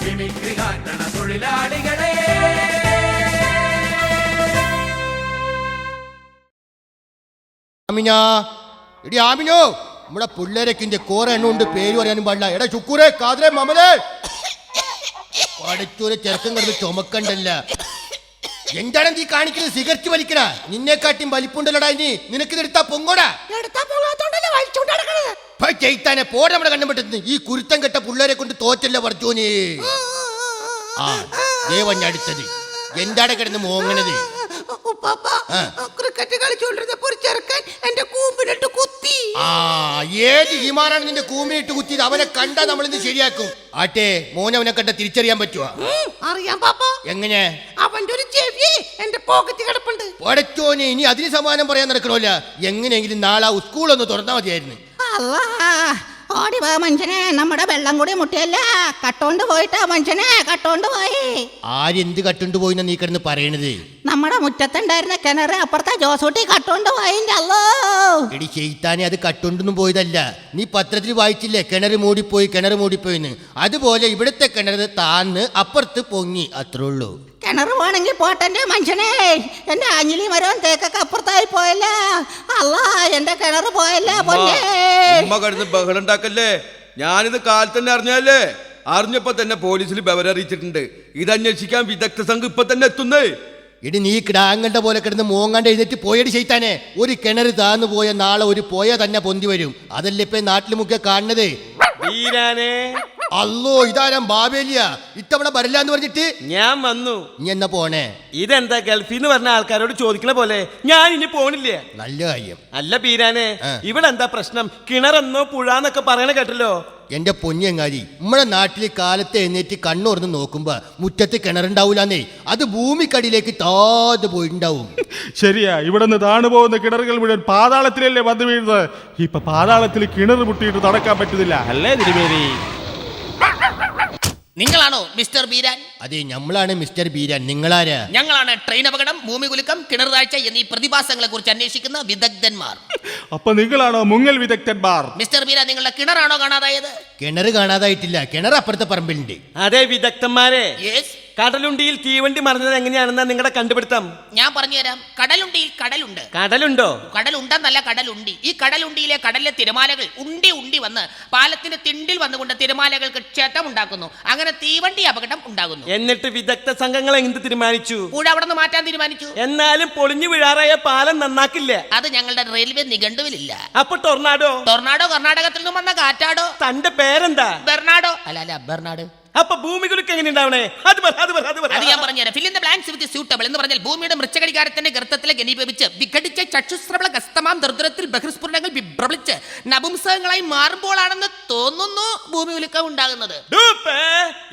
മിമിക്രി കാട്ടണ തൊഴിലാളികളെ. എടി ആമിനോ, നമ്മുടെ പിള്ളേരൊക്കെ കോറെ എണ്ണ കൊണ്ട് പേര് പറയാനും പാടില്ല. എടാ ചുക്കൂരെ, കാതരെ, മമലേ, പഠിച്ചൂരെ ചെറുക്കം കിടന്ന് ചുമക്കണ്ടല്ല. എന്താണ് നീ കാണിക്കുന്നത്? സിഗരറ്റ് വലിക്കണ? നിന്നെക്കാട്ടിയും വലിപ്പുണ്ടല്ലടാ. ഇനി നിനക്കിതെടുത്താ പൊങ്ങോടാ. ചെയ്ത്താനെ പോടെ നമ്മുടെ കണ്ണും പെട്ടെന്ന്. ഈ കുരുത്തം കെട്ട പിള്ളേരെ കൊണ്ട് തോറ്റല്ല പറച്ചോനെ. ആ ദേവഞ്ഞടുത്തത് എന്താണ് കിടന്ന് മോങ്ങണത്? ക്രിക്കറ്റ് കളിച്ചോണ്ടിരുന്നപ്പോ ഒരു ചെറുക്കൻ എന്റെ കൂമ്പിലിട്ട് കുത്തി. ആ ഏത് ഈമാനാണ് നിന്റെ കൂമ്പിലിട്ട് കുത്തിയത്? അവനെ കണ്ടാ നമ്മളിന്ന് ശരിയാക്കും. ആട്ടെ, മോനവനെ കണ്ട തിരിച്ചറിയാൻ പറ്റുവാ? അറിയാം പാപ്പ. എങ്ങനെ? അവന്റെ ഒരു ചെവി എന്റെ പോക്കറ്റ് കിടപ്പുണ്ട്. പടച്ചോനെ, ഇനി അതിന് സമാനം പറയാൻ നടക്കണമല്ല. എങ്ങനെയെങ്കിലും നാളെ സ്കൂളൊന്ന് തുറന്നാ മതിയായിരുന്നു. ഓടി വാ മനുഷ്യനെ, നമ്മുടെ വെള്ളം കൂടി മുട്ടിയല്ല, കട്ടോണ്ട് പോയിട്ടാ മനുഷ്യനെ, കട്ടോണ്ട് പോയി. ആരെന്ത് കട്ടുകൊണ്ട് പോയിന്നാ നീ കിടന്ന് പറയണത്? നമ്മുടെ മുറ്റത്തുണ്ടായിരുന്ന കിണറ് അപ്പുറത്തെ ജോസൂട്ടി കട്ടോണ്ട് പോയിന്റെ. അല്ലോ എടി ചെയ്ത്താനെ, അത് കട്ടുകൊണ്ടൊന്നും പോയതല്ല. നീ പത്രത്തിൽ വായിച്ചില്ലേ കിണർ മൂടിപ്പോയിന്ന്? അതുപോലെ ഇവിടുത്തെ കിണർ താന്ന് അപ്പുറത്ത് പൊങ്ങി, അത്രേ ഉള്ളൂ. കിണർ പോണെങ്കിൽ പോട്ടെ മനുഷ്യനെ, എന്റെ ആഞ്ഞിലി മരവും തേക്കൊക്കെ അപ്പുറത്തായി പോയല്ല. അല്ല, എന്റെ കിണർ പോയല്ല. കിടന്ന് ബഹളം ഉണ്ടാക്കല്ലേ. ഞാനിത് കാലത്ത് തന്നെ അറിഞ്ഞല്ലേ. അറിഞ്ഞപ്പോ തന്നെ പോലീസിൽ വിവരം അറിയിച്ചിട്ടുണ്ട്. ഇത് അന്വേഷിക്കാൻ വിദഗ്ധ സംഘം ഇപ്പൊ തന്നെ എത്തുന്നേ. ഇടി നീ കിടാങ്ങളുടെ പോലെ കിടന്ന് മോങ്ങാണ്ട് എഴുന്നേറ്റ് പോയടി ചെയ്താനെ. ഒരു കിണർ താന്നു പോയ നാളെ ഒരു പോയ തന്നെ പൊന്തി വരും. അതല്ലേ ഇപ്പൊ നാട്ടിൽ മുഖ്യ കാണുന്നത്. അല്ലോ ഇതാരാം ബാബേലിയ ഇത്തവണ വരില്ല എന്ന് പറഞ്ഞിട്ട് ഞാൻ വന്നു. നീ എന്നാ പോണേ? ഇതെന്താ ഗൾഫിന്ന് പറഞ്ഞ ആൾക്കാരോട് ചോദിക്കണ പോലെ ഞാൻ ഇനി പോണില്ല. നല്ല കാര്യം. അല്ല ബീരാനെ, ഇവിടെ എന്താ പ്രശ്നം? കിണറെന്നോ പുഴന്നൊക്കെ പറയണ കേട്ടല്ലോ. എന്റെ പൊന്നിയങ്ങാരി, നമ്മുടെ നാട്ടില് കാലത്ത് എഴുന്നേറ്റ് കണ്ണുറന്ന് നോക്കുമ്പോ മുറ്റത്ത് കിണറുണ്ടാവൂലെന്നേ. അത് ഭൂമിക്കടിയിലേക്ക് താത് പോയിട്ടുണ്ടാവും. ശരിയാ, ഇവിടെ നിന്ന് താണു പോകുന്ന കിണറുകൾ മുഴുവൻ പാതാളത്തിലല്ലേ വന്നു വീഴുന്നത്. ഇപ്പൊ പാതാളത്തിൽ കിണർ മുട്ടിയിട്ട് നടക്കാൻ പറ്റുന്നില്ല അല്ലേ തിരുമേനി? നിങ്ങളാണോ മിസ്റ്റർ ബീരാൻ? അതെ, നമ്മളാണ് മിസ്റ്റർ ബീരാൻ. നിങ്ങളാരാ? ഞങ്ങളാണ് ട്രെയിൻ അപകടം, ഭൂമി കുലുക്കം, കിണർ താഴ്ച എന്നീ പ്രതിഭാസങ്ങളെ കുറിച്ച് അന്വേഷിക്കുന്ന വിദഗ്ധന്മാർ. അപ്പൊ നിങ്ങളാണോ മുങ്ങൽ വിദഗ്ധന്മാർ? മിസ്റ്റർ ബീരാൻ, നിങ്ങളുടെ കിണറാണോ കാണാതായത്? കിണർ കാണാതായിട്ടില്ല, കിണർ അപ്പുറത്തെ പറമ്പിലുണ്ട്. അതെ വിദഗ്ധന്മാരെ, യെസ്. കടലുണ്ടിയിൽ തീവണ്ടി മറിഞ്ഞത് എങ്ങനെയാണെന്നാ നിങ്ങളുടെ കണ്ടുപിടുത്തം? ഞാൻ പറഞ്ഞുതരാം. കടലുണ്ടിയിൽ കടലുണ്ട്. കടലുണ്ടോ? കടലുണ്ടെന്നല്ല, കടലുണ്ടി. ഈ കടലുണ്ടിയിലെ കടലിലെ തിരമാലകൾ ഉണ്ടി ഉണ്ടി വന്ന് പാലത്തിന്റെ തിണ്ടിൽ വന്നുകൊണ്ട് തിരമാലകൾക്ക് ക്ഷതം ഉണ്ടാക്കുന്നു. അങ്ങനെ തീവണ്ടി അപകടം ഉണ്ടാകുന്നു. എന്നിട്ട് വിദഗ്ധ സംഘങ്ങൾ എന്ത് തീരുമാനിച്ചു? പുഴ അവിടെ നിന്ന് മാറ്റാൻ തീരുമാനിച്ചു. എന്നാലും പൊളിഞ്ഞു വീഴാറായ പാലം നന്നാക്കില്ല. അത് ഞങ്ങളുടെ റെയിൽവേ നിഘണ്ടുവിലില്ല. അപ്പൊ ടൊർണാഡോ? ടൊർണാഡോ കർണാടകത്തിൽ നിന്നും വന്ന കാറ്റാടോ. തന്റെ പേരെന്താ? ബെർണാഡോ. അല്ല ബെർണാഡ്. അപ്പൊ ഭൂമി കുലുക്കം എങ്ങനെ ഉണ്ടാവണേ? അത് ഞാൻ പറഞ്ഞുതരാം. Fill in the blanks with suitable എന്ന് പറഞ്ഞാൽ ഭൂമിയുടെ മൃച്ഛകടികാരത്തിന്റെ ഗർത്തത്തിലെ ഘനീഭവിച്ച് വിഘടിച്ച ചക്ഷുശ്രവള ഗസ്തമാം ദർദുരത്തിൽ ബഹിർസ്ഫുരണങ്ങൾ വിഭ്രമിച്ച് നപുംസകങ്ങളായി മാറുമ്പോഴാണെന്ന് തോന്നുന്നു ഭൂമി കുലുക്കം ഉണ്ടാകുന്നത്.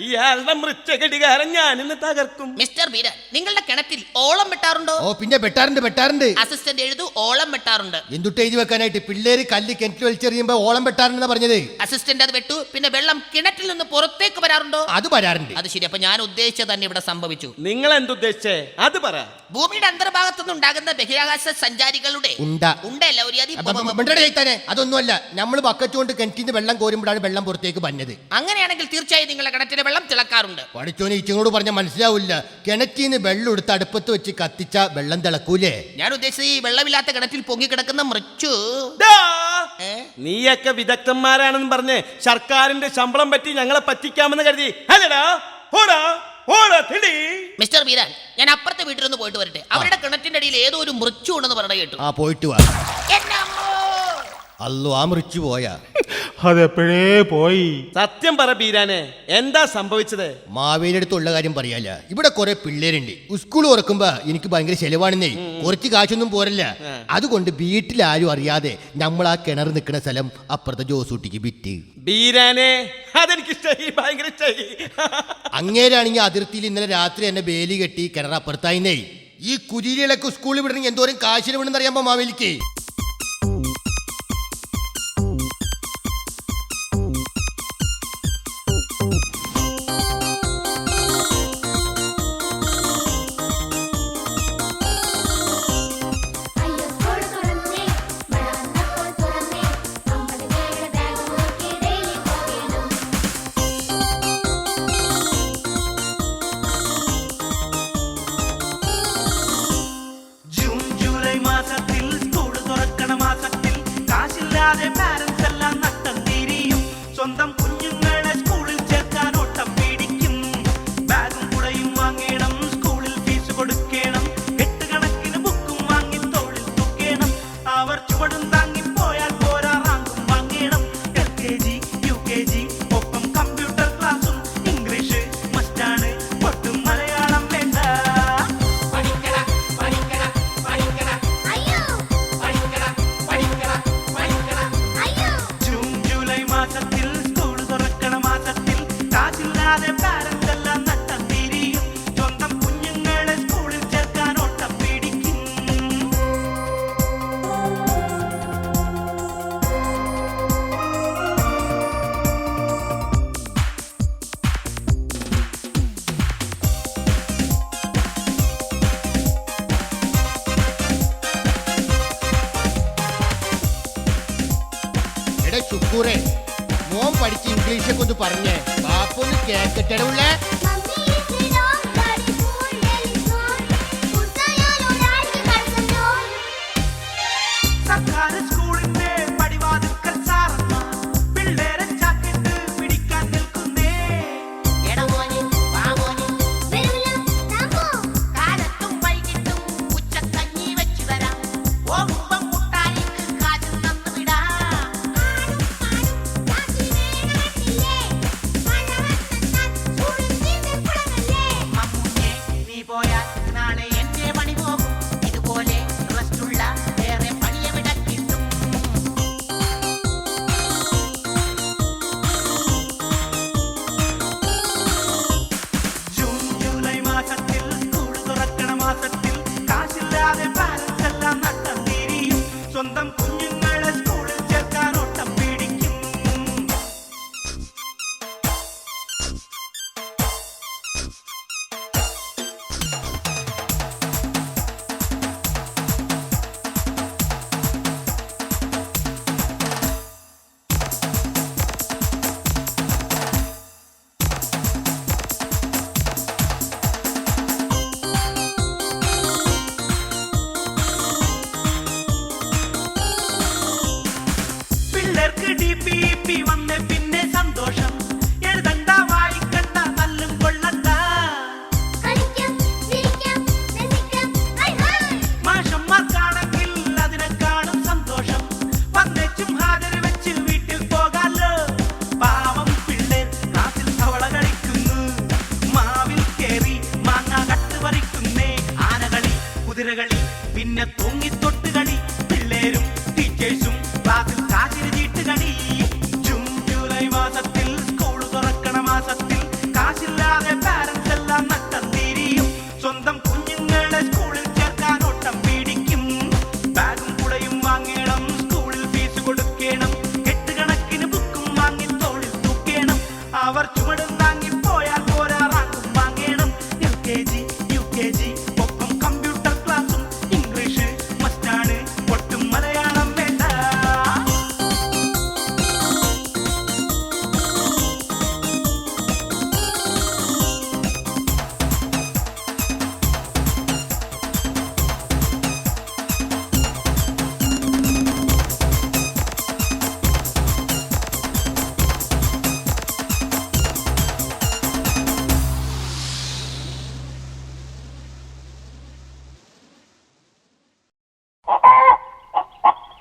ഇയാളുടെ മൃച്ഛകടികാരൻ ഞാൻ ഇന്ന് തകർക്കും. മിസ്റ്റർ ബീരാൻ, നിങ്ങളുടെ കിണറ്റിൽ ഓളം വെട്ടാറുണ്ടോ? ഓ പിന്നെ വെട്ടാറുണ്ട്. അസിസ്റ്റന്റ് എഴുതു, ഓളം വെട്ടാറുണ്ട്. എന്തുട്ട് എഴുതി വെക്കാനായിട്ട്? പിള്ളേര് കല്ല് കിണറ്റിൽ വലിച്ചെറിയുമ്പോ ഓളം വെട്ടാറുണ്ടെന്നാ പറഞ്ഞത്. അസിസ്റ്റന്റ് അത് വെട്ടു. പിന്നെ വെള്ളം കിണറ്റിൽ നിന്ന് പുറത്തേക്ക് വരാറുണ്ടോ? അത് വരാറുണ്ട്. അത് ശരി. അപ്പൊ ഞാൻ ഉദ്ദേശിച്ചത് തന്നെ ഇവിടെ സംഭവിച്ചു. നിങ്ങൾ എന്തുദ്ദേശിച്ചേ അത് പറ. ഭൂമിയുടെ അന്തർഭാഗത്തു നിന്നുണ്ടാകുന്ന ബഹിരാകാശ സഞ്ചാരികളുടെ ഉണ്ടല്ല ഒരു അതൊന്നുമല്ല. നമ്മൾ ബക്കറ്റ് കൊണ്ട് കിണറ്റിന്ന് വെള്ളം കോരുമ്പോഴാണ് വെള്ളം പുറത്തേക്ക് വന്നത്. അങ്ങനെയാണെങ്കിൽ തീർച്ചയായും നിങ്ങളുടെ കിണറ്റിലെ വെള്ളം തിളക്കാറുണ്ട്. പഠിച്ചോന് ഇച്ചിനോട് പറഞ്ഞ മനസ്സിലാവില്ല. കിണറ്റിന്ന് വെള്ളം എടുത്ത് അടുപ്പത്ത് വെച്ച് കത്തിച്ച വെള്ളം തിളക്കൂലേ? ഞാൻ ഉദ്ദേശിച്ചത് ഈ വെള്ളമില്ലാത്ത കിണറ്റിൽ പൊങ്ങിക്കിടക്കുന്ന മൃച്ചു. നീയൊക്കെ വിദഗ്ധന്മാരാണെന്ന് പറഞ്ഞ് സർക്കാരിന്റെ ശമ്പളം പറ്റി ഞങ്ങളെ പറ്റിക്കാമെന്ന് കരുതി അല്ലടാ. മിസ്റ്റർ ബീരാൻ, ഞാൻ അപ്പുറത്തെ വീട്ടിലൊന്ന് പോയിട്ട് വരട്ടെ. അവരുടെ കിണറ്റിന്റെ അടിയിൽ ഏതോ ഒരു മൃച്ചു ഉണ്ടെന്ന് പറഞ്ഞ കേട്ടു. പോയിട്ട് വാ. അല്ലോ, ആ മൃച്ചു പോയാ? അതെപ്പോഴേ പോയി. സത്യം പറ ബീരാനെ, എന്താ സംഭവിച്ചത്? മാവേലിയുടെ അടുത്തുള്ള കാര്യം പറയാല. ഇവിടെ കുറെ പിള്ളേരുണ്ട്. സ്കൂൾ തുറക്കുമ്പോ എനിക്ക് ഭയങ്കര ചെലവാണെന്നേ. കുറച്ച് കാശൊന്നും പോരല്ല. അതുകൊണ്ട് വീട്ടിലാരും അറിയാതെ നമ്മൾ ആ കിണർ നിൽക്കുന്ന സ്ഥലം അപ്പുറത്തെ ജോസൂട്ടിക്ക് വിറ്റ്. ബീരാനെ, അതെനിക്ക് ഭയങ്കര അങ്ങേരാണെങ്കിൽ അതിർത്തിയിൽ ഇന്നലെ രാത്രി എന്നെ വേലി കെട്ടി കിണർ അപ്പുറത്തായിന്നേ. ഈ കുരിയിലൊക്കെ സ്കൂളിൽ വിടണമെങ്കിൽ എന്തോരം കാശിന് വിടുന്ന അറിയാമോ മാവേലിക്ക്? സ്വന്തം കുഞ്ഞുങ്ങളെ സ്കൂളിൽ ചേർക്കാൻ ഓട്ടം പിടിക്കും. ബാഗും കുടയും വാങ്ങണം, സ്കൂളിൽ ഫീസ് കൊടുക്കണം, കെട്ടുകണക്കിന് ബുക്കും വാങ്ങി തോളിൽ തൂക്കണം. അവർ ചുവടും താങ്ങി പോയാൽ പോരാ, റാങ്കും വാങ്ങണം. LKG UKG ഒപ്പം കമ്പ്യൂട്ടർ ക്ലാസും. ഇംഗ്ലീഷ് മസ്റ്റാണ്, ഒട്ടും മലയാളം വേണ്ട. ജൂൺ ജൂലൈ മാസത്തിൽ സ്വന്തം കുഞ്ഞുങ്ങളെ സ്കൂളിൽ ചേർക്കാൻ ഓട്ടം പിടിക്കും. എടാ ശുക്കൂറേ, മോൻ പഠിച്ച ഇംഗ്ലീഷൊക്കെ ഒന്ന് പറഞ്ഞേ. ബാപ്പൊന്ന് കേക്കട്ടെടുള്ള. സർക്കാർ സ്കൂളിന്റെ പടിവാതിൽക്കൽ സാറമ്മ പിള്ളേരെ ചാക്കിട്ട് പിടിക്കാൻ നിൽക്കുന്നേ. കാലത്തും വൈകി പോയാൽ നാളെ എന്റെ പണി പോകും. ഇതുപോലെ റെസ്റ്റുള്ള വേറെ പണിയെവിടെ കിട്ടും? ജൂൺ ജൂലൈ മാസത്തിൽ സ്കൂൾ തുറക്കണ മാസത്തിൽ കാശില്ലാതെ പാരൻസ് എല്ലാം നട്ടം തിരിയും. സ്വന്തം കുഞ്ഞുങ്ങളെ സ്കൂളിൽ ചേർക്കാൻ ഓട്ടം പിടിക്കും. പിള്ളേർക്ക് DPP വന്നേ പിന്നെ സന്തോഷം. എഴുതണ്ട വായിക്കണ്ട നല്ലും കൊള്ളണ്ട. കളിക്കാം ചിരിക്കാം രസിക്കാം ഹൈ ഹൈ മാഷന്മാർക്കാണെങ്കിൽ അതിനെക്കാളും സന്തോഷം. വന്നേച്ചും ഹാജര് വെച്ച് വീട്ടിൽ പോകാലോ. പാവം പിള്ളേർ ക്ലാസ്സിൽ തവള കളിക്കുന്നു. മാവിൽ കേറി മാങ്ങ കട്ട് പറിക്കുന്നേ. ആനകളി കുതിരകളി പിന്നെ തൂങ്ങിത്തൊട്ടുകളി. പിള്ളേരും ടീച്ചേഴ്സും ക്ലാസ്സിൽ കാശിന് ചീട്ടുകളി. ജൂൺ ജൂലൈ മാസത്തിൽ സ്കൂൾ തുറക്കണ മാസത്തിൽ കാശില്ലാതെ പാരൻസ് എല്ലാം നട്ടം തിരിയും. സ്വന്തം കുഞ്ഞുങ്ങളെ സ്കൂളിൽ ചേർക്കാൻ ഓട്ടം പിടിക്കും. ബാഗും കുടയും വാങ്ങണം, സ്കൂളിൽ ഫീസ് കൊടുക്കണം. കെട്ടുകണക്കിന് ബുക്കും വാങ്ങി തോളിൽ തൂക്കണം. അവർ ചുമടും താങ്ങി പോയാൽ പോരാ റാങ്കും വാങ്ങണം. LKG UKG ഒപ്പം കമ്പ്യൂട്ടർ ക്ലാസും. ഇംഗ്ലീഷ് മസ്റ്റാണ്, ഒട്ടും മലയാളം വേണ്ട.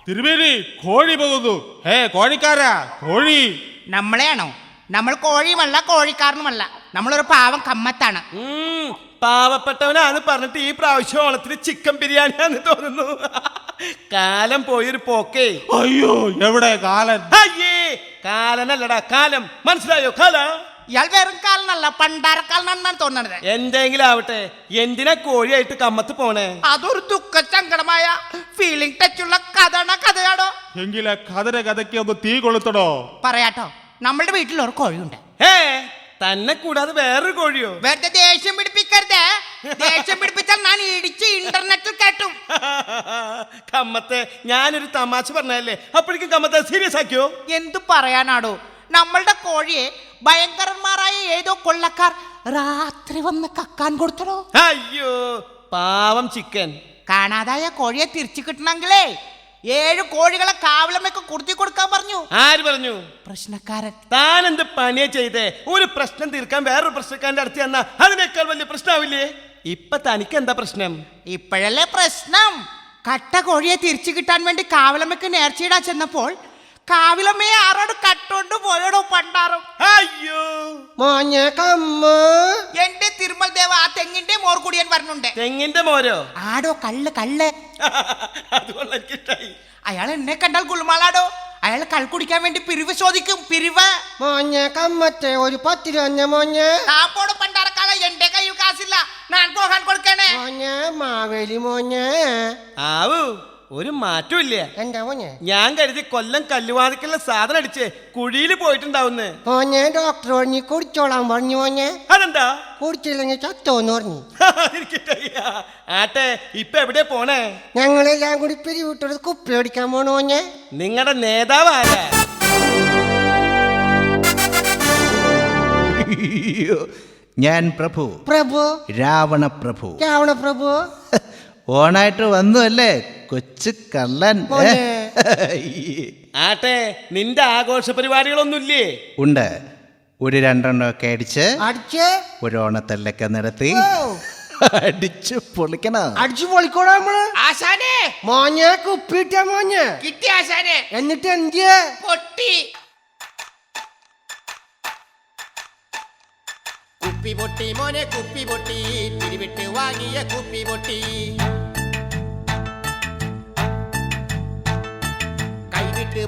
തിരുമേനി കോഴി പോകുന്നു. കോഴിക്കാരാ കോഴി. നമ്മളെയാണോ? നമ്മൾ കോഴിയുമല്ല കോഴിക്കാരനുമല്ല, നമ്മളൊരു പാവം കമ്മത്താണ്. പാവപ്പെട്ടവനാന്ന് പറഞ്ഞിട്ട് ഈ പ്രാവശ്യം ഓണത്തിന് ചിക്കൻ ബിരിയാണിയാന്ന് തോന്നുന്നു. കാലം പോയൊരു പോക്കേ. അയ്യോ എവിടെ കാലൻ? അയ്യേ കാലനല്ലടാ കാലം, മനസ്സിലായോ? കാല ഇയാൾ വെറും കാലനല്ല, പണ്ടാരക്കാലനാണെന്നാണ് തോന്നുന്നത്. എന്തെങ്കിലും ആവട്ടെ, എന്തിനാ കോഴിയായിട്ട് കമ്മത്ത് പോണേ? അതൊരു ദുഃഖസങ്കടമായ ഫീലിംഗ് ടച്ചുള്ള കഥയാണോ? എങ്കിലെ കഥയ്ക്ക് ഒന്ന് തീ കൊളുത്തടോ. പറയാട്ടോ, നമ്മളുടെ വീട്ടിൽ ഒരു കോഴിയുണ്ട്. തന്നെ കൂടാതെ വേറൊരു കോഴിയോ? വെറുതെ ദേഷ്യം പിടിപ്പിക്കരുത്. ദേഷ്യം പിടിപ്പിച്ചാൽ ഞാൻ ഇടിച്ച് ഇന്റർനെറ്റിൽ കേട്ടും. കമ്മത്തെ ഞാനൊരു തമാശ പറഞ്ഞല്ലേ, അപ്പോഴേക്കും കമ്മത്തെ സീരിയസ് ആക്കിയോ? എന്തു പറയാനാടോ, നമ്മളുടെ കോഴിയെ ഭയങ്കരന്മാരായ ഏതോ കൊള്ളക്കാർ രാത്രി വന്ന് കക്കാൻ കൊടുത്തടോ. അയ്യോ പാവം ചിക്കൻ. കാണാതായ കോഴിയെ തിരിച്ചു കിട്ടണമെങ്കിലേ 7 കോഴികളെ കാവലമ്മയ്ക്ക് കുടുത്തി കൊടുക്കാൻ പറഞ്ഞു. ആര് പറഞ്ഞു? പ്രശ്നക്കാരൻ. താൻ എന്ത് പണിയെ ചെയ്തേ? ഒരു പ്രശ്നം തീർക്കാൻ വേറൊരു പ്രശ്നക്കാരന്റെ അടുത്ത് ചെന്നാ അതിനേക്കാൾ വലിയ പ്രശ്നമാവില്ലേ? ഇപ്പൊ തനിക്ക് എന്താ പ്രശ്നം? ഇപ്പോഴല്ലേ പ്രശ്നം. കട്ട കോഴിയെ തിരിച്ചു കിട്ടാൻ വേണ്ടി കാവലമ്മയ്ക്ക് നേർച്ചയിടാൻ ചെന്നപ്പോൾ കാവിലമ്മയെ ആരോട് കട്ടോണ്ട് പോയോടോ പണ്ടാറും. അയ്യോ എന്റെ തിരുമൽ ദേവ, ആ തെങ്ങിന്റെ മോർ കുടിയൻ പറഞ്ഞുണ്ട്. തെങ്ങിന്റെ മോരോ? ആടോ കള്ള്. അതുകൊണ്ട് എനിക്കിഷ്ടായി. അയാൾ എന്നെ കണ്ടാൽ ഗുൾമാളാടോ. അയാൾ കൾ കുടിക്കാൻ വേണ്ടി പിരിവ് ചോദിക്കും. പിരിവ് കമ്മത്തെ ഒരു 10 രൂപ താപ്പോട് പണ്ടാറക്കാല. എന്റെ കയ്യിൽ കാശില്ല, ഞാൻ പോകാൻ കൊടുക്കണേ. മാവേലി ആവൂ ഒരു മാറ്റമില്ല. എന്താ ഞാൻ കരുതി കൊല്ലം കല്ലുവാതിക്കുള്ള സാധനം അടിച്ച് കുഴിയിൽ പോയിട്ടുണ്ടാവുന്നേ. ഡോക്ടർ കുടിച്ചോളാൻ പറഞ്ഞു. അതെന്താ? കുടിച്ചില്ലെങ്കിൽ ചത്തോന്ന് പറഞ്ഞു. ആട്ടെ ഇപ്പൊ എവിടെ പോണേ? ഞങ്ങളെല്ലാം കൂടി പിരിവിട്ടൊരു കുപ്പി ഓടിക്കാൻ പോണു. നിങ്ങളുടെ നേതാവ് ആരാ? ഞാൻ പ്രഭു രാവണ പ്രഭു. ഓണായിട്ട് വന്നു അല്ലേ കൊച്ചു കള്ളൻ. ആട്ടെ നിന്റെ ആഘോഷ പരിപാടികളൊന്നുമില്ലേ? ഉണ്ട്. ഒരു 2 എണ്ണമൊക്കെ അടിച്ച് ഒരു ഓണത്തല്ലൊക്കെ നടത്തി അടിച്ചു പൊളിക്കണം. അടിച്ചു പൊളിക്കോടാ നമ്മള്. ആശാനെ കുപ്പിട്ടാ കിട്ടി ആശാനെ. എന്നിട്ട് എന്തിയെ പൊട്ടി. കുപ്പി പൊട്ടി മോനെ കുപ്പി പൊട്ടി, പിരിവിട്ട് വാങ്ങിയ കുപ്പി പൊട്ടി. കൈവിട്ട്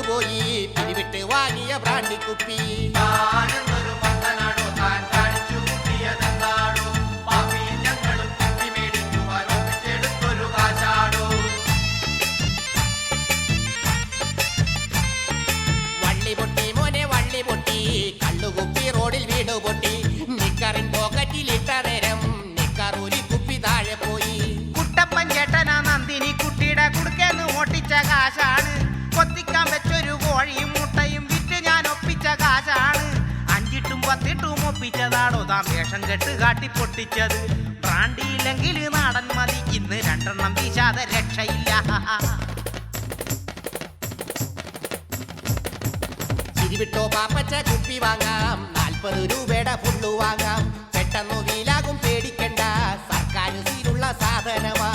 പോയി പിരിവിട്ട് വാങ്ങിയ ബ്രാൻഡി കുപ്പി. വള്ളി പൊട്ടി മോനെ വള്ളി പൊട്ടി, കള്ളുകുപ്പി റോഡിൽ വീട് പൊട്ടി. നിക്കറിൻ പോക്കറ്റിലിട്ട നേരം നിക്കറൂരി കുപ്പി താഴെ പോയി. കുട്ടപ്പൻ ചേട്ടനാ നന്ദിനി കുട്ടിയുടെ കുടുക്കെന്ന് ഓട്ടിച്ച കാശാണ്. കൊത്തിക്കാൻ വെച്ചൊരു കോഴിയും മുട്ടയും വിറ്റ് ഞാൻ ഒപ്പിച്ച കാശാണ്. 5 10 ഒപ്പിച്ചതാണോ താൻ വേഷം കെട്ട് കാട്ടി പൊട്ടിച്ചത്. ബ്രാൻഡിയില്ലെങ്കിൽ നാടൻ മതി, ഇന്ന് 2 വീശാതെ രക്ഷയില്ല. പിരിവിട്ടോ പാപ്പച്ച കുപ്പി വാങ്ങാം, 40 രൂപയുടെ ഫുള്ളു വാങ്ങാം. പെട്ടെന്ന് വീലാകും പേടിക്കണ്ട, സർക്കാർ സീലുള്ള സാധനമാ.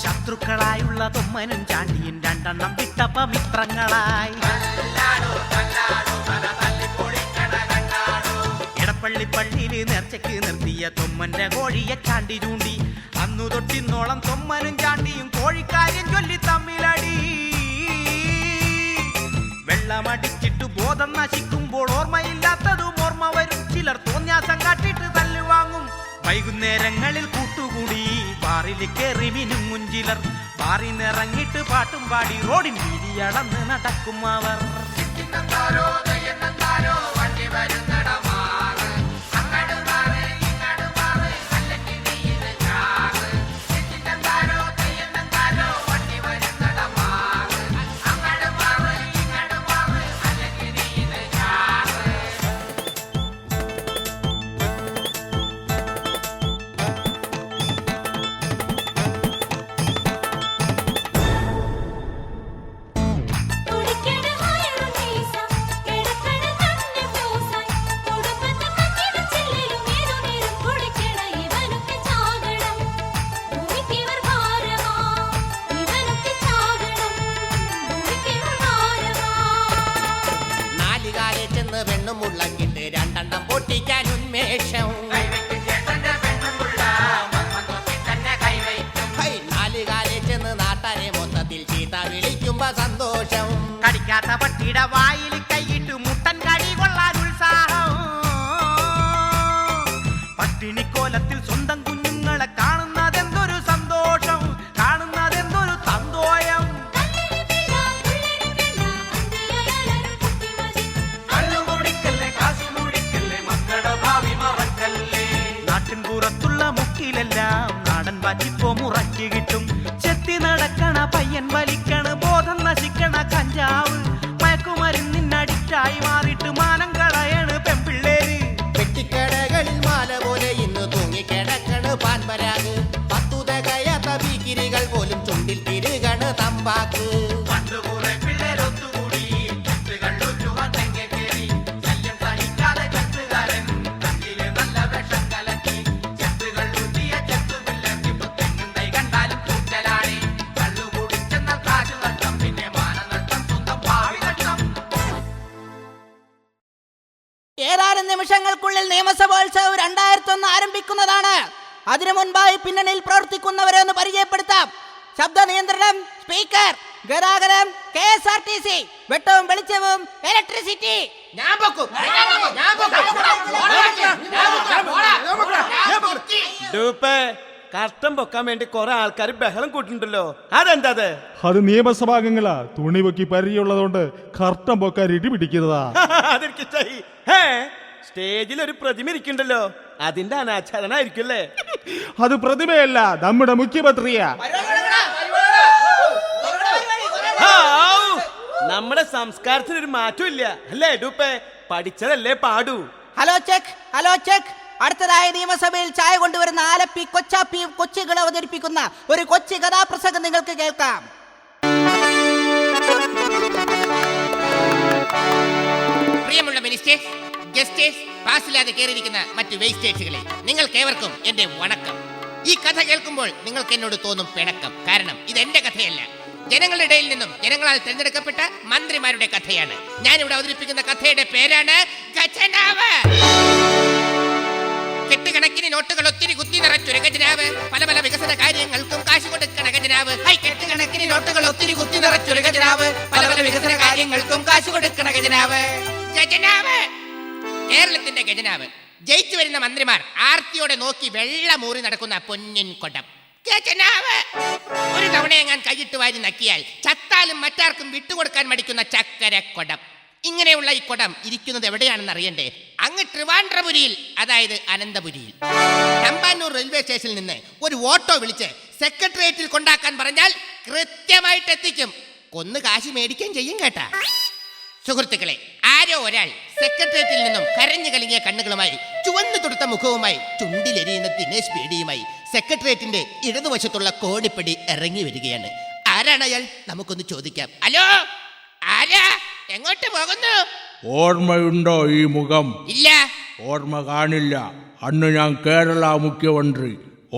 ശത്രുക്കളായുള്ള തൊമ്മനും ചാണ്ടിയും 2 വിട്ടപ്പ മിത്രങ്ങളായി. ഇടപ്പള്ളി പള്ളിയില് നേർച്ചയ്ക്ക് നിർത്തിയ തൊമ്മന്റെ കോഴിയെ ചാണ്ടി ചൂണ്ടി. അന്നു തൊട്ടിന്നോളം തൊമ്മനും ചാണ്ടിയും കോഴിക്കാര്യം ചൊല്ലി തമ്മിലടി. വെള്ളമടിച്ചിട്ട് ബോധം നശിക്കുമ്പോൾ ഓർമ്മയില്ലാത്തതും ഓർമ്മ വരും. ചിലർ തോന്നിയാസം കാട്ടിട്ട് തല്ലുവാങ്ങും. വൈകുന്നേരങ്ങളിൽ കൂട്ടുകൂടി ബാറിൽ കയറി മിനുങ്ങും ചിലർ. ബാറിന്നിറങ്ങിട്ട് പാട്ടും പാടി റോഡിൻ വീതിയളന്ന് നടക്കും അവർ. വെണ്ണുമുള്ളങ്ങിട്ട് 2 പൊട്ടിക്കാൻ ഉന്മേഷം. 4 കാലിൽ ചെന്ന് നാട്ടാനെ മൊത്തത്തിൽ ചീത്ത വിളിക്കുമ്പോ സന്തോഷം. കടിക്കാത്ത പട്ടിയുടെ വായിൽ കൈയിട്ട് മുട്ടൻ കടി കൊള്ളാൻ ഉത്സാഹം. പട്ടിണിക്കോലത്തിൽ സ്വന്തം കുഞ്ഞുങ്ങളെ കാണുന്നതെന്തൊരു സന്തോഷം, കാണുന്നതെന്തൊരു തന്തോയം. നാട്ടിൻപുറത്തുള്ള മുക്കിലെല്ലാം നാടൻ വാറ്റിപ്പോ മുറക്കി കിട്ടും. ചെത്തി നടക്കണ പയ്യൻ വലിക്കണ ബോധം നശിക്കണ കഞ്ചാവ്. മയക്കുമരുന്നിനടിച്ചായി മാറിയിട്ട് മാനം കളയണ് പെൺപിള്ളേര്. പെട്ടിക്കടകളിൽ മാല പോലെ ഇന്ന് തൂങ്ങിക്കിടക്കണ് പാൻപരാഗ്. 10 തികയാത്ത ഭീകിരികൾ പോലും ചുണ്ടിൽ തിരുകണ് തമ്പാക്ക്. ഏതാനും നിമിഷങ്ങൾക്കുള്ളിൽ നിയമസഭോത്സവം 2001 ആരംഭിക്കുന്നതാണ്. അതിനു മുൻപായി പിന്നണിയിൽ പ്രവർത്തിക്കുന്നവരെ ഒന്ന് പരിചയപ്പെടുത്താം. ശബ്ദ നിയന്ത്രണം, സ്പീക്കർ, ഗതാഗതം, KSRTC, വെട്ടവും വെളിച്ചവും, ഇലക്ട്രിസിറ്റി. കഷ്ടം പൊക്കാൻ വേണ്ടി കുറെ ആൾക്കാർ ബഹളം കൂട്ടുണ്ടല്ലോ, അതെന്താ? അത് നിയമസഭാംഗങ്ങളാ. തുണി പൊക്കി പരിചയമുള്ളതുകൊണ്ട് കർട്ടം പൊക്കാൻ ഇടി പിടിക്കുന്നതാ. അതെനിക്കിഷ്ടായി. സ്റ്റേജിൽ ഒരു പ്രതിമ ഇരിക്കണ്ടല്ലോ, അതിന്റെ അനാച്ഛാദനായിരിക്കും. അത് പ്രതിമയല്ല, നമ്മുടെ മുഖ്യമന്ത്രിയാ. നമ്മുടെ സംസ്കാരത്തിനൊരു മാറ്റം ഇല്ല അല്ലേ ഡൂപ്പേ? പഠിച്ചതല്ലേ പാടൂ. Hello check, hello check. അടുത്തതായി നിയമസഭയിൽ ചായ കൊണ്ടുവരുന്ന ആലപ്പി കൊച്ചാപ്പിയും കൊച്ചുകൾ അവതരിപ്പിക്കുന്ന ഒരു കൊച്ചു കഥാപ്രസംഗം നിങ്ങൾക്ക് കേൾക്കാം. പ്രിയമുള്ള മിനിസ്റ്റേഴ്സ്, ഗസ്റ്റേഴ്സ്, പാസില്ലാതെ കയറിയിരിക്കുന്ന മറ്റു വേസ്റ്റേഴ്സുകളെ, നിങ്ങൾക്കേവർക്കും എന്റെ വണക്കം. ഈ കഥ കേൾക്കുമ്പോൾ നിങ്ങൾക്ക് എന്നോട് തോന്നും പിണക്കം. കാരണം ഇത് എന്റെ കഥയല്ല, ജനങ്ങളുടെ ഇടയിൽ നിന്നും ജനങ്ങളാൽ തിരഞ്ഞെടുക്കപ്പെട്ട മന്ത്രിമാരുടെ കഥയാണ്. ഞാനിവിടെ അവതരിപ്പിക്കുന്ന കഥയുടെ പേരാണ് ഖജനാവ്. കെട്ടുകണക്കിന് നോട്ടുകൾ ഒത്തിരി കുത്തി നിറച്ചൊരു ഖജനാവ്, പല പല വികസന കാര്യങ്ങൾക്കും കാശ് കൊടുക്കണ ഖജനാവ്. കെട്ടുകണക്കിന് നോട്ടുകൾ ഒത്തിരി കുത്തി നിറച്ചൊരു ഖജനാവ്, പല പല വികസന കാര്യങ്ങൾക്കും കാശ് കൊടുക്കണ ഖജനാവ്. ഖജനാവ്, കേരളത്തിന്റെ ഖജനാവ്. ജയിച്ചു വരുന്ന മന്ത്രിമാർ ആർത്തിയോടെ നോക്കി വെള്ളമൂറി നടക്കുന്ന പൊന്നിൻ കൊടം ഖജനാവ്. ഒരു തവണയെങ്ങാൻ കൈയിട്ട് വാരി നക്കിയാൽ ചത്താലും മറ്റാർക്കും വിട്ടുകൊടുക്കാൻ മടിക്കുന്ന ചക്കര കൊടം. ഇങ്ങനെയുള്ള ഈ കൊടം ഇരിക്കുന്നത് എവിടെയാണെന്ന് അറിയണ്ടേ? അങ്ങ് ട്രിവാൻഡ്രപുരിയിൽ, അതായത് അനന്തപുരിയിൽ. തമ്പാനൂർ റെയിൽവേ സ്റ്റേഷനിൽ നിന്ന് ഒരു ഓട്ടോ വിളിച്ച് സെക്രട്ടേറിയറ്റിൽ കൊണ്ടാക്കാൻ പറഞ്ഞാൽ കൃത്യമായിട്ട് എത്തിക്കും. കൊന്നു കാശ് മേടിക്കാൻ ചെയ്യും കേട്ടാ. സുഹൃത്തുക്കളെ, ആരോ ഒരാൾ സെക്രട്ടേറിയറ്റിൽ നിന്നും കരഞ്ഞു കലങ്ങിയ കണ്ണുകളുമായി ചുവന്നു തുടുത്ത മുഖവുമായി ചുണ്ടിലെരിയുന്ന ദിനേശ് പേടിയുമായി സെക്രട്ടേറിയറ്റിന്റെ ഇടതുവശത്തുള്ള കോണിപ്പടി ഇറങ്ങി വരികയാണ്. ആരാണ് അയാൾ? നമുക്കൊന്ന് ചോദിക്കാം. ഹലോ, ആരാ? എങ്ങോട്ട് പോകുന്നു? ഓർമ്മയുണ്ടോ ഈ മുഖം? ഇല്ല. ഓർമ്മ കാണില്ല. അന്ന് ഞാൻ കേരള മുഖ്യമന്ത്രി,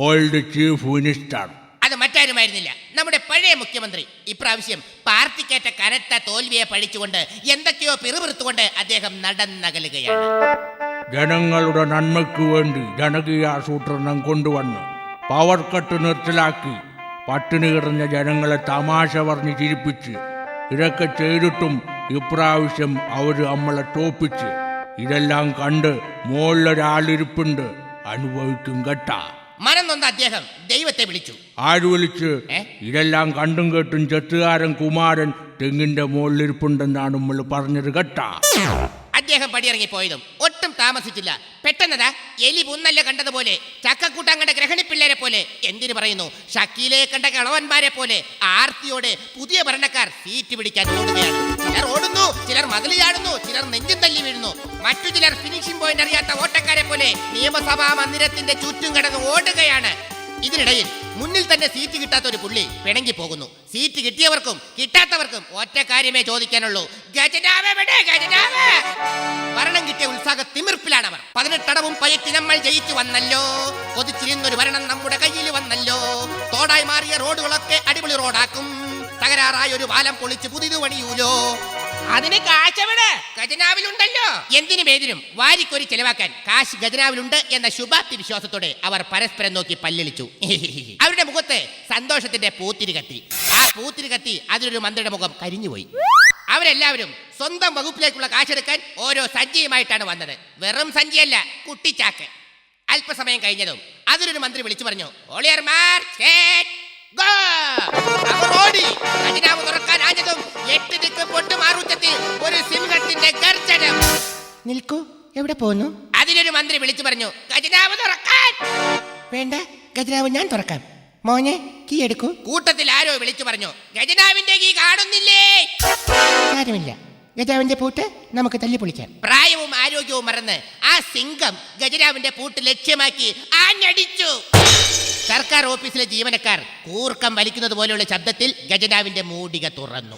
ഓൾഡ് ചീഫ് മിനിസ്റ്റർ. അത് മറ്റാരുമായിരുന്നില്ല, നമ്മുടെ പഴയ മുഖ്യമന്ത്രി. ഇപ്രാവശ്യം പാർട്ടിക്കേറ്റ കനത്ത തോൽവിയെ പഴിച്ചുകൊണ്ട് എന്തൊക്കെയോ പിറുപിറുത്തുകൊണ്ട് അദ്ദേഹം നടന്നകലുകയാണ്. ജനങ്ങളുടെ നന്മയ്ക്ക് വേണ്ടി ജനകീയാസൂത്രണം കൊണ്ടുവന്ന് പവർ കട്ട് നിർത്തലാക്കി പട്ടിണി കിടന്ന ജനങ്ങളെ തമാശ പറഞ്ഞ് ചിരിപ്പിച്ച് ഇതൊക്കെ ചെയ്തിട്ടും ഇപ്രാവശ്യം അവർ നമ്മളെ തോപ്പിച്ച്. ഇതെല്ലാം കണ്ട് മുകളിലൊരാളിരിപ്പുണ്ട്, അനുഭവിക്കും കേട്ടാ. മനംനൊന്ന അദ്ദേഹം ദൈവത്തെ വിളിച്ചു. ആര് വിളിച്ച്? ഇതെല്ലാം കണ്ടും കേട്ടും ചെത്തുകാരൻ കുമാരൻ തെങ്ങിന്റെ മുകളിലിരിപ്പുണ്ടെന്നാണ് നമ്മൾ പറഞ്ഞത് കേട്ടാ. അദ്ദേഹം പടിയിറങ്ങിപ്പോയതും ഒട്ടും താമസിച്ചില്ല. പെട്ടെന്നതാ എലി പുന്നല്ല കണ്ടതുപോലെ, ചക്കക്കൂട്ടാൻ കണ്ട ഗ്രഹണിപ്പിള്ളേരെ പോലെ, എന്തിനു പറയുന്നു ഷക്കീലെ കണ്ട കളവന്മാരെ പോലെ ആർത്തിയോടെ പുതിയ ഭരണക്കാർ സീറ്റ് പിടിക്കാൻ ഓടുകയാണ്. ചിലർ ഓടുന്നു, ചിലർ മതിൽ ചാടുന്നു, ചിലർ നെഞ്ചും തല്ലി വീഴുന്നു. മറ്റു ചിലർ ഫിനിഷിംഗ് പോയിന്റ് അറിയാത്ത ഓട്ടക്കാരെ പോലെ നിയമസഭാ മന്ദിരത്തിന്റെ ചുറ്റും കടന്ന് ഓടുകയാണ്. ഇതിനിടയിൽ മുന്നിൽ തന്നെ സീറ്റ് കിട്ടാത്ത ഒരു പുള്ളി പിണങ്ങി പോകുന്നു. സീറ്റ് കിട്ടിയവർക്കും കിട്ടാത്തവർക്കും ഒറ്റ കാര്യമേ ചോദിക്കാനുള്ളൂ, ഖജനാവ് എവിടെ? ഖജനാവ്. ഭരണം കിട്ടിയ ഉത്സാഹ തിമിർപ്പിലാണവർ. 18 അടവും പയറ്റി നമ്മൾ ജയിച്ചു വന്നല്ലോ, കൊതിച്ചിരുന്നൊരു ഭരണം നമ്മുടെ കയ്യിൽ വന്നല്ലോ. തോടായി മാറിയ റോഡുകളൊക്കെ അടിപൊളി റോഡാക്കും, തകരാറായ ഒരു പാലം പൊളിച്ച് പുതിയത് പണിയൂലോ. അതിന് കാശെവിടെ? ഖജനാവിലുണ്ടല്ലോ. എന്തിനും ഏതിനും വാരിക്കൊരി ചെലവാക്കാൻ കാശ് ഖജനാവിലുണ്ട് എന്ന ശുഭാപ്തി വിശ്വാസത്തോടെ അവർ പരസ്പരം നോക്കി പല്ലിളിച്ചു. അവരുടെ മുഖത്ത് സന്തോഷത്തിന്റെ പൂത്തിരി കത്തി. ആ പൂത്തിരി കത്തി അതിലൊരു മന്ത്രിയുടെ മുഖം കരിഞ്ഞുപോയി. അവരെല്ലാവരും സ്വന്തം വകുപ്പിലേക്കുള്ള കാശെടുക്കാൻ ഓരോ സഞ്ചിയുമായിട്ടാണ് വന്നത്. വെറും സഞ്ചിയല്ല, കുട്ടിച്ചാക്ക്. അല്പസമയം കഴിഞ്ഞതും അതിലൊരു മന്ത്രി വിളിച്ചു പറഞ്ഞു, ഓളിയർ മാർച്ച് ഗോ. അവർ ഓടി. ഖജനാവ് തുറക്കാൻ ആഞ്ഞതും 8 ദിക്ക് പൊട്ടുമാറുച്ചത്തിൽ ഒരു സിംഹത്തിന്റെ ഗർജനം. നിൽക്കൂ, എവിടെ പോകുന്നു? അതിലൊരു മന്ത്രി വിളിച്ചു പറഞ്ഞു, ഖജനാവ് തുറക്കാൻ. വേണ്ട, ഖജനാവ് ഞാൻ തുറക്കാം. മോനെ, കീ എടുക്കൂ. കൂട്ടത്തിൽ ആരോ വിളിച്ചു പറഞ്ഞു, ഖജനാവിന്റെ കീ കാണുന്നില്ലേ? കാര്യമില്ല, ഖജനാവിന്റെ പൂട്ട് നമുക്ക് തല്ലി പൊളിക്കാം. പ്രായവും ആരോഗ്യവും മറന്ന് ആ സിംഹം ഖജനാവിന്റെ പൂട്ട് ലക്ഷ്യമാക്കി ആഞ്ഞടിച്ചു. സർക്കാർ ഓഫീസിലെ ജീവനക്കാർ കൂർക്കം വലിക്കുന്നത് പോലെയുള്ള ശബ്ദത്തിൽ ഖജനാവിന്റെ മൂടിക തുറന്നു.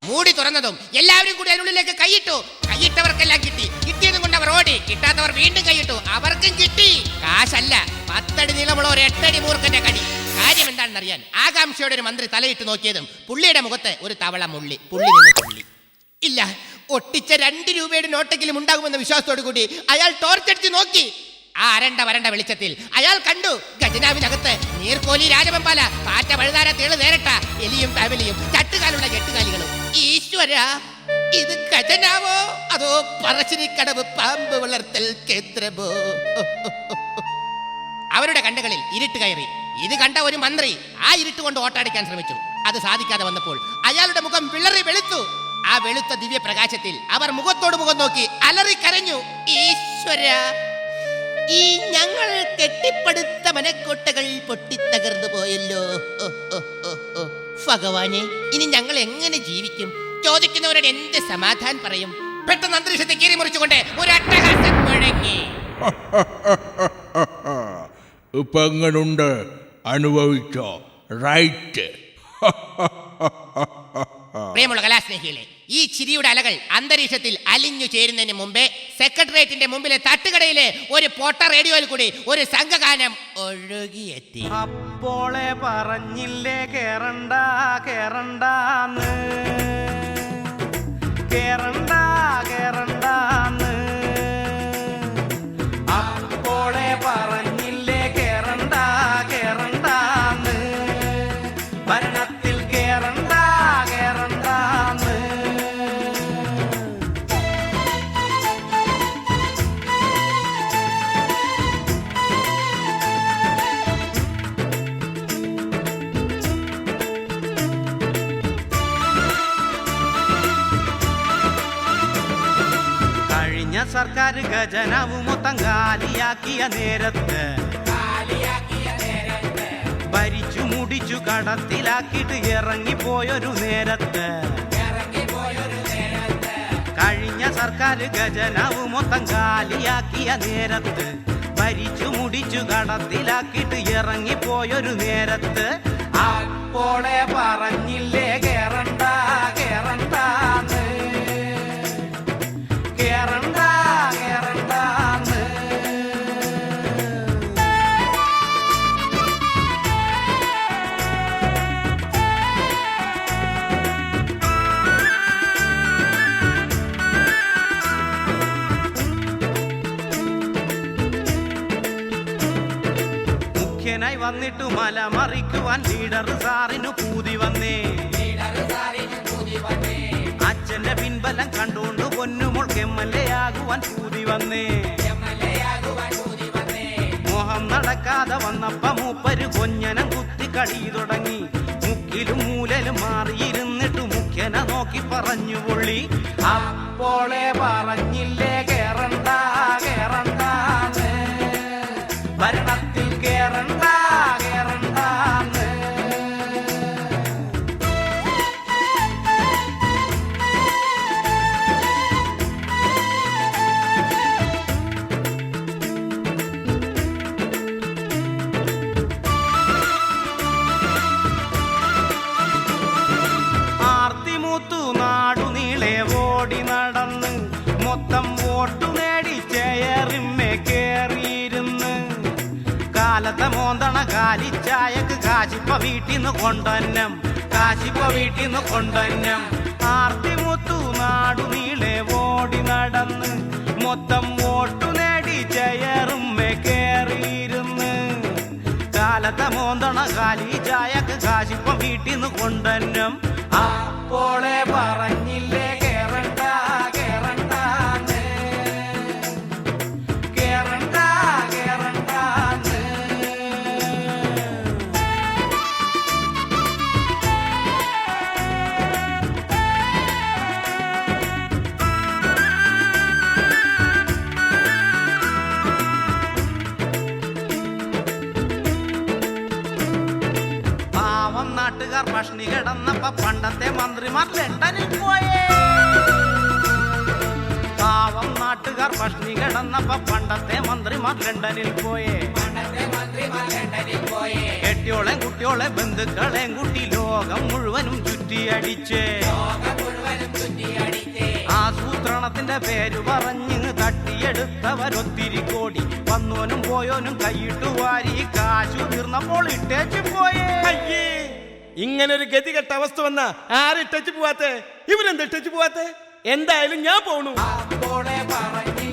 മൂടി തുറന്നതും എല്ലാവരും കൂടി അതിനുള്ളിലേക്ക് കൈയിട്ടു. കൈയിട്ടവർക്കെല്ലാം കിട്ടി. കിട്ടിയതും കൊണ്ട് അവർ ഓടി. കിട്ടാത്തവർ വീണ്ടും കൈയിട്ടു. അവർക്കും കിട്ടി. കാശല്ല, 10 അടി നീളമുള്ള ഒരു 8 അടി മൂർഖന്റെ കടി. കാര്യം എന്താണെന്ന് അറിയാൻ ആകാംക്ഷയോടെ ഒരു മന്ത്രി തലയിട്ട് നോക്കിയതും പുള്ളിയുടെ മുഖത്ത് ഒരു തവള മുള്ളി. പുള്ളി നിന്ന് തുള്ളി. ഇല്ല, ഒട്ടിച്ച 2 രൂപയുടെ നോട്ടെങ്കിലും ഉണ്ടാകുമെന്ന വിശ്വാസത്തോടു കൂടി അയാൾ ടോർച്ചടിച്ച് നോക്കി. ആ വരണ്ട വെളിച്ചത്തിൽ അയാൾ കണ്ടു ഖജനാവിനകത്ത് നീർക്കോലി, രാജവെമ്പാല, പാറ്റ, വഴുതാര, തേള്, നേരട്ട, എലിയും ഫാമിലിയും, ചട്ടുകാലുള്ള 8 കാലികളും. ഈശ്വര, ഇത് ഖജനാവോ അതോ പറശ്ശിനിക്കടവ് പാമ്പ് വളർത്തൽ കേന്ദ്രമോ? അവരുടെ കണ്ണുകളിൽ ഇരുട്ട് കയറി. ഇത് കണ്ട ഒരു മന്ത്രി ആ ഇരുട്ട് കൊണ്ട് ഓട്ടടിക്കാൻ ശ്രമിച്ചു. അത് സാധിക്കാതെ വന്നപ്പോൾ അയാളുടെ മുഖം വിളറി വെളുത്തു. ആ വെളുത്ത ദിവ്യ പ്രകാശത്തിൽ അവർ മുഖത്തോട് മുഖം നോക്കി അലറി കരഞ്ഞു, ഈശ്വര, ഈ ഞങ്ങൾ കെട്ടിപ്പടുത്ത മനക്കോട്ടകൾ പൊട്ടിത്തകർന്നു പോയല്ലോ. ഭഗവാനെ, ഇനി ഞങ്ങൾ എങ്ങനെ ജീവിക്കും? ചോദിക്കുന്നവരോട് എന്ത് സമാധാനം പറയും? പെട്ടെന്ന് അന്തരീക്ഷത്തെ കീറി മുറിച്ചുകൊണ്ട് ഒരു അട്ടഹാസം മുഴങ്ങി. ഇപ്പൊ എങ്ങനുണ്ട്? അനുഭവിച്ചോ? റൈറ്റ്. പ്രിയമുള്ള കലാസ്നേഹികളെ, ഈ ചിരിയുടെ അലകൾ അന്തരീക്ഷത്തിൽ അലിഞ്ഞു ചേരുന്നതിന് മുമ്പേ സെക്രട്ടേറിയറ്റിന്റെ മുമ്പിലെ തട്ടുകടയിലെ ഒരു പൊട്ട റേഡിയോയിൽ കൂടി ഒരു സംഘഗാനം ഒഴുകിയെത്തി. അപ്പോളെ പറഞ്ഞില്ലേ കേറണ്ട കേറണ്ടാന്ന്, കേറണ്ട കേറണ്ടാന്ന്. അപ്പോളെ പറഞ്ഞില്ലേ കേറണ്ട കേറണ്ടാന്ന്, ഭരണത്തിൽ കേറണ്ട കേറണ്ടാന്ന്. കഴിഞ്ഞ സർക്കാർ ഖജനാവ് മൊത്തം കാലിയാക്കിയ നേരത്ത്, ഭരിച്ചു മുടിച്ചു കടത്തിലാക്കിയിട്ട് ഇറങ്ങിപ്പോയൊരു നേരത്ത്, കഴിഞ്ഞ സർക്കാർ ഖജനാവ് മൊത്തം കാലിയാക്കിയ നേരത്ത്, ഭരിച്ചു മുടിച്ചു കടത്തിലാക്കിയിട്ട് ഇറങ്ങിപ്പോയൊരു നേരത്ത്, അപ്പോളെ പറഞ്ഞില്ലേ കേറണ്ട കേറണ്ടാന്ന്, കേറണ്ട കേറണ്ടാന്ന്. മുഖ്യനായി വന്നിട്ടു മല മറിക്കുവാൻ ലീഡർ സാറിനു പൂതി വന്നേ. അച്ഛന്റെ പിൻബലം കണ്ടുകൊണ്ട് പൊന്നുമോൾക്ക് MLA ആകുവാൻ പൂതി വന്നേ. മോഹം നടക്കാതെ വന്നപ്പ മൂപ്പര് കൊഞ്ഞനം കുത്തി കളി തുടങ്ങി. മുക്കിലും മൂലലും മാറിയിരുന്നിട്ടു മുഖ്യനെ നോക്കി പറഞ്ഞു പുള്ളി, അപ്പോളെ പറഞ്ഞില്ലേ കേറണ്ട കേറണ്ടാന്ന്, ഭരണത്തിൽ കേറണ്ട കേറണ്ടാന്ന്. ആർത്തിമൂത്തു നാടുനീളെ ഓടി നടന്ന് മൊത്തം വോട്ടു നേടി ചെയറിമ്മേ കേറിയിരുന്ന്, കാലത്തെ മോന്തണ കാലിച്ചായക്ക് കാശിപ്പ വീട്ടിന്ന് കൊണ്ടന്നം, കാശിപ്പ വീട്ടിന്ന് കൊണ്ടന്നം. ആർത്തിമൂത്തു നാടുനീളെ ഓടി നടന്ന് മൊത്തം വോട്ടു നേടി ചെയറുമ്മേ കേറിയിരുന്ന്, കാലത്തെ മോന്തണ കാലിച്ചായക്ക് കാശിപ്പ വീട്ടിന്ന് കൊണ്ടന്നം, അപ്പോളെ പറഞ്ഞില്ലേ കേറണ്ട കേറണ്ടാന്ന്, കേറണ്ട കേറണ്ടാന്ന്. പാവം നാട്ടുകാർ പഷ്ണി കിടന്നപ്പ പണ്ടത്തെ മന്ത്രിമാർ ലണ്ടനിൽ പോയേ. പാവം നാട്ടുകാർ പഷ്ണി കിടന്നപ്പ പണ്ടത്തെ മന്ത്രിമാർ ലണ്ടനിൽ പോയേ. കെട്ടിയോളെയും കുട്ടിയോളെ ബന്ധുക്കളെയും കൂട്ടി ലോകം മുഴുവനും ചുറ്റിയടിച്ചേ. ആസൂത്രണത്തിന്റെ പേര് പറഞ്ഞ് തട്ടിയെടുത്തവരൊത്തിരി കോടി, വന്നോനും പോയോനും കൈയിട്ടു വാരി കാശു തീർന്നപ്പോൾ ഇട്ടേച്ചു പോയേ. അയ്യേ, ഇങ്ങനൊരു ഗതികെട്ട അവസ്ഥ വന്ന ആരും ഇട്ടു പോവാത്തെ? ഇവരെന്താ ഇട്ടു പോവാത്തെ? എന്തായാലും ഞാൻ പോണു. അപ്പോളെ പറഞ്ഞ